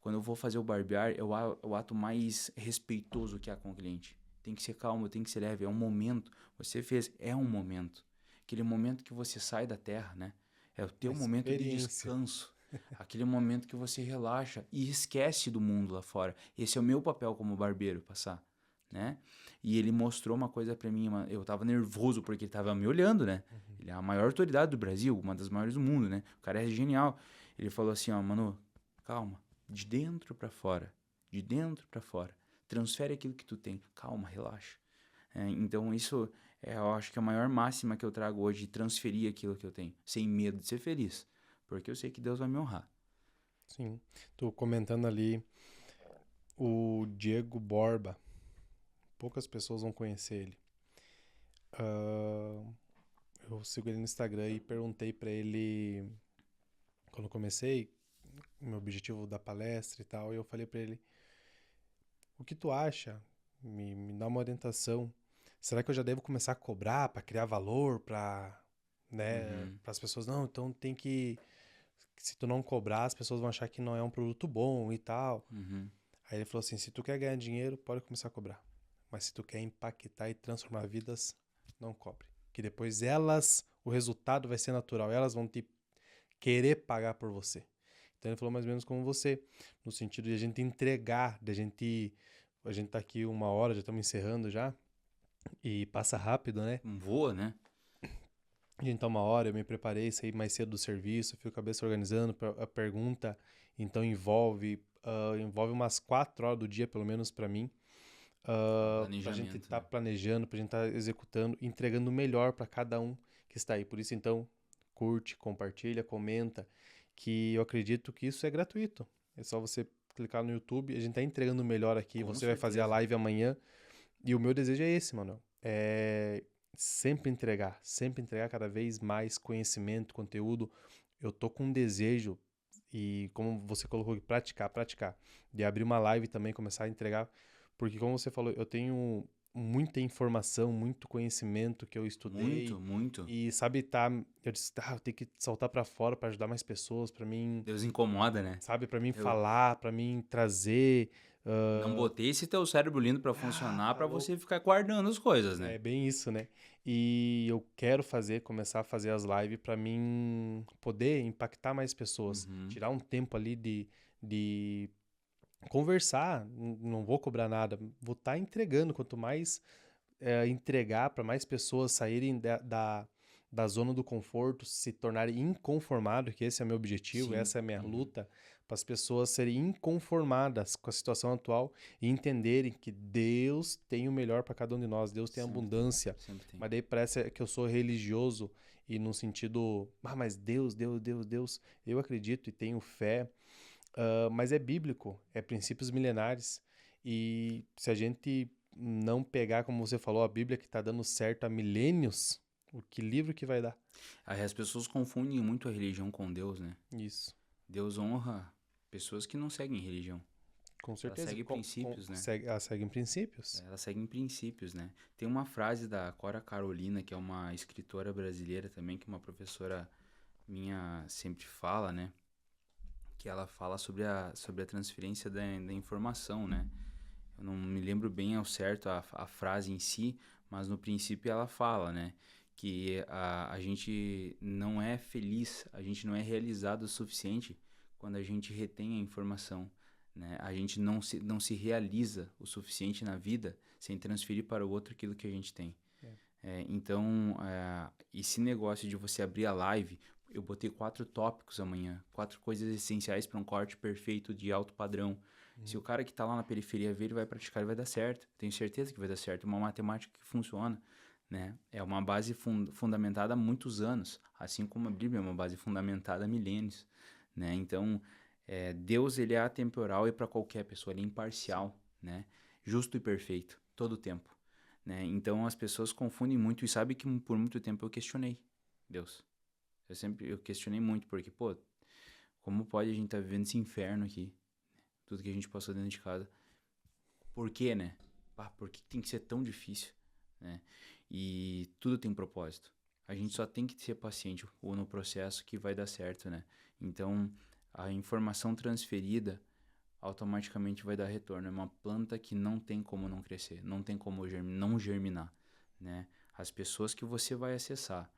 Quando eu vou fazer o barbear, é o ato mais respeitoso que há com o cliente. Tem que ser calmo, tem que ser leve, é um momento. Você fez, é um momento. Aquele momento que você sai da terra, né? É o teu momento de descanso. Aquele momento que você relaxa e esquece do mundo lá fora. Esse é o meu papel como barbeiro, passar, né? E ele mostrou uma coisa pra mim, eu tava nervoso porque ele tava me olhando, né? Ele é a maior autoridade do Brasil, uma das maiores do mundo, né? O cara é genial. Ele falou assim, ó, mano, calma. De dentro para fora. De dentro para fora. Transfere aquilo que tu tem. Calma, relaxa. Então isso, eu acho que é a maior máxima que eu trago hoje, de transferir aquilo que eu tenho. Sem medo de ser feliz. Porque eu sei que Deus vai me honrar. Sim. Tô comentando ali o Diego Borba. Poucas pessoas vão conhecer ele. Eu sigo ele no Instagram e perguntei pra ele, quando eu comecei, o meu objetivo da palestra e tal, e eu falei pra ele, o que tu acha? Me dá uma orientação. Será que eu já devo começar a cobrar pra criar valor, pra, né, Uhum. para as pessoas, não, então tem que, se tu não cobrar, as pessoas vão achar que não é um produto bom e tal. Uhum. Aí ele falou assim, se tu quer ganhar dinheiro, pode começar a cobrar. Mas se tu quer impactar e transformar vidas, não cobre. Que depois o resultado vai ser natural, elas vão te querer pagar por você. Então ele falou mais ou menos como você, no sentido de a gente entregar, a gente tá aqui 1 hora, já estamos encerrando já, e passa rápido, né? Voa, né? A gente tá 1 hora, eu me preparei, saí mais cedo do serviço, fui com a cabeça organizando, a pergunta, então envolve umas 4 horas do dia, pelo menos pra mim, pra gente Planejamento, estar né? planejando, pra gente estar executando, entregando o melhor pra cada um que está aí. Por isso, então, curte, compartilha, comenta, que eu acredito que isso é gratuito. É só você clicar no YouTube, a gente tá entregando o melhor aqui, Com você vai fazer a certeza. live amanhã, e o meu desejo é esse, mano. É sempre entregar cada vez mais conhecimento, conteúdo. Eu tô com um desejo, e como você colocou aqui, praticar. De abrir uma live também, começar a entregar. Porque como você falou, eu tenho muita informação, muito conhecimento que eu estudei. Muito, muito. E sabe, eu disse, eu tenho que saltar pra fora pra ajudar mais pessoas, pra mim, Deus incomoda, né? sabe, para mim Eu falar, pra mim trazer. não ah, botei esse teu cérebro lindo pra funcionar tá pra louco. você ficar guardando as coisas, né? É bem isso, né? E eu quero começar a fazer as lives pra mim poder impactar mais pessoas. Uhum. Tirar um tempo ali de conversar, não vou cobrar nada, vou estar entregando. Quanto mais entregar para mais pessoas saírem da zona do conforto, se tornarem inconformados, que esse é o meu objetivo, Sim. essa é a minha Uhum. luta, para as pessoas serem inconformadas com a situação atual e entenderem que Deus tem o melhor para cada um de nós, Deus tem Sempre tem. abundância. Sempre tem. Mas daí parece que eu sou religioso e no sentido, mas Deus, eu acredito e tenho fé, mas é bíblico, é princípios milenares. E se a gente não pegar, como você falou, a Bíblia que está dando certo há milênios, que livro que vai dar? Aí as pessoas confundem muito a religião com Deus, né? Isso, Deus honra pessoas que não seguem religião. com Elas certeza. seguem princípios, né? Elas seguem princípios. Elas seguem princípios, né? Tem uma frase da Cora Carolina, que é uma escritora brasileira também, que uma professora minha sempre fala, né? Que ela fala sobre a transferência da informação, né? Eu não me lembro bem ao certo a frase em si, mas no princípio ela fala, né? Que a gente não é feliz, a gente não é realizado o suficiente quando a gente retém a informação, né? A gente não se realiza o suficiente na vida sem transferir para o outro aquilo que a gente tem. Então, esse negócio de você abrir a live, eu botei 4 tópicos amanhã, 4 coisas essenciais para um corte perfeito de alto padrão. Se o cara que tá lá na periferia ver, ele vai praticar e vai dar certo. Tenho certeza que vai dar certo. É uma matemática que funciona, né? É uma base fundamentada há muitos anos, assim como a Bíblia é uma base fundamentada há milênios, né? Então, Deus, ele é atemporal e para qualquer pessoa, ele é imparcial, né? Justo e perfeito, todo o tempo. né? Então as pessoas confundem muito e sabe que por muito tempo eu questionei Deus. Eu questionei muito, porque, pô, como pode a gente estar vivendo esse inferno aqui? Tudo que a gente passou dentro de casa. Por quê, né? Por que tem que ser tão difícil, né? E tudo tem propósito. A gente só tem que ser paciente ou no processo que vai dar certo, né? Então, a informação transferida automaticamente vai dar retorno. É uma planta que não tem como não crescer, não tem como não germinar, né? As pessoas que você vai acessar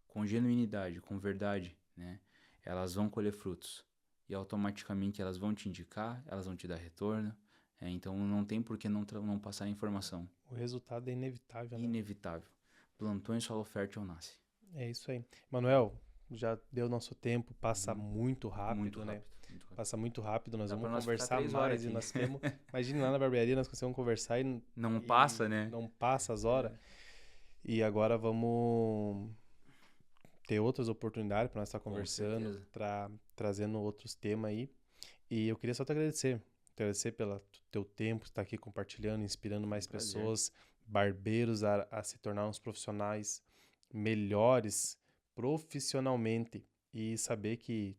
com genuinidade, com verdade, né? Elas vão colher frutos e automaticamente elas vão te indicar, elas vão te dar retorno. Então não tem por que não passar a informação. O resultado é inevitável, né? Inevitável. Plantou em solo fértil nasce. É isso aí. Manuel, já deu nosso tempo, passa muito rápido, Muito né? rápido. Muito rápido. Passa muito rápido, nós Dá vamos pra nós ficar conversar 3 horas mais e aqui. nós temos. Imagine lá na barbearia, nós conseguimos conversar e Não passa, né? não passa as horas. E agora vamos ter outras oportunidades para nós estar Com conversando, certeza. trazendo outros temas aí. E eu queria só te agradecer. Agradecer pelo teu tempo, estar aqui compartilhando, inspirando mais prazer. pessoas, barbeiros a se tornar uns profissionais melhores profissionalmente e saber que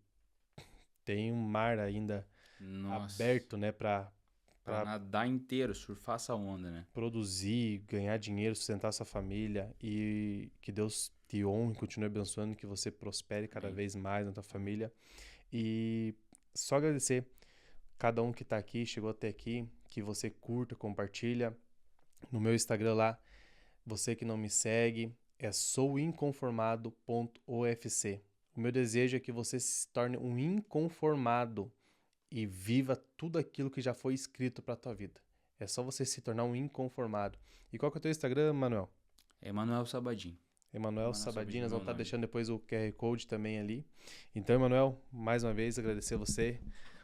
tem um mar ainda Nossa. aberto, né, para Pra nadar inteiro, surfar essa onda, né? produzir, ganhar dinheiro, sustentar sua família e que Deus te honre, continue abençoando, que você prospere cada Amém. vez mais na tua família. E só agradecer cada um que tá aqui, chegou até aqui, que você curta, compartilha. No meu Instagram lá, você que não me segue, é souinconformado.ofc. O meu desejo é que você se torne um inconformado e viva tudo aquilo que já foi escrito para tua vida. É só você se tornar um inconformado. E qual que é o teu Instagram, Manuel? Emanuel Sabadim. Emanuel Sabadin, nós meu vamos estar nome. deixando depois o QR Code também ali. Então, Emanuel, mais uma vez agradecer você.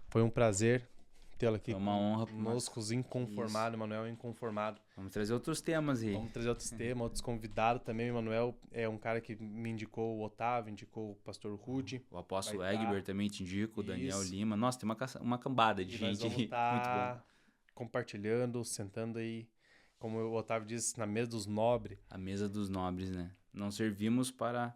Foi um prazer tê-lo aqui É uma honra. conosco, os inconformados, Emanuel inconformado. Vamos trazer outros temas aí. Vamos trazer outros temas, outros convidados também. O Emanuel é um cara que me indicou o Otávio, indicou o pastor Rude. O apóstolo Vai tá. Egbert também te indico, o Daniel Isso. Lima. Nossa, tem uma cambada de E nós gente vamos aí. Muito bom. estar compartilhando, sentando aí, como o Otávio disse, na mesa dos nobres. A mesa dos nobres, né? Não servimos para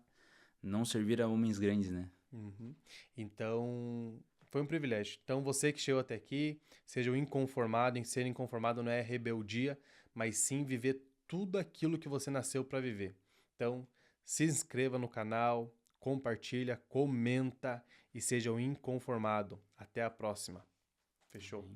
não servir a homens grandes, né? Uhum. Então, foi um privilégio. Então, você que chegou até aqui, seja o inconformado, em ser inconformado não é rebeldia, mas sim viver tudo aquilo que você nasceu para viver. Então, se inscreva no canal, compartilha, comenta e seja o inconformado. Até a próxima. Fechou?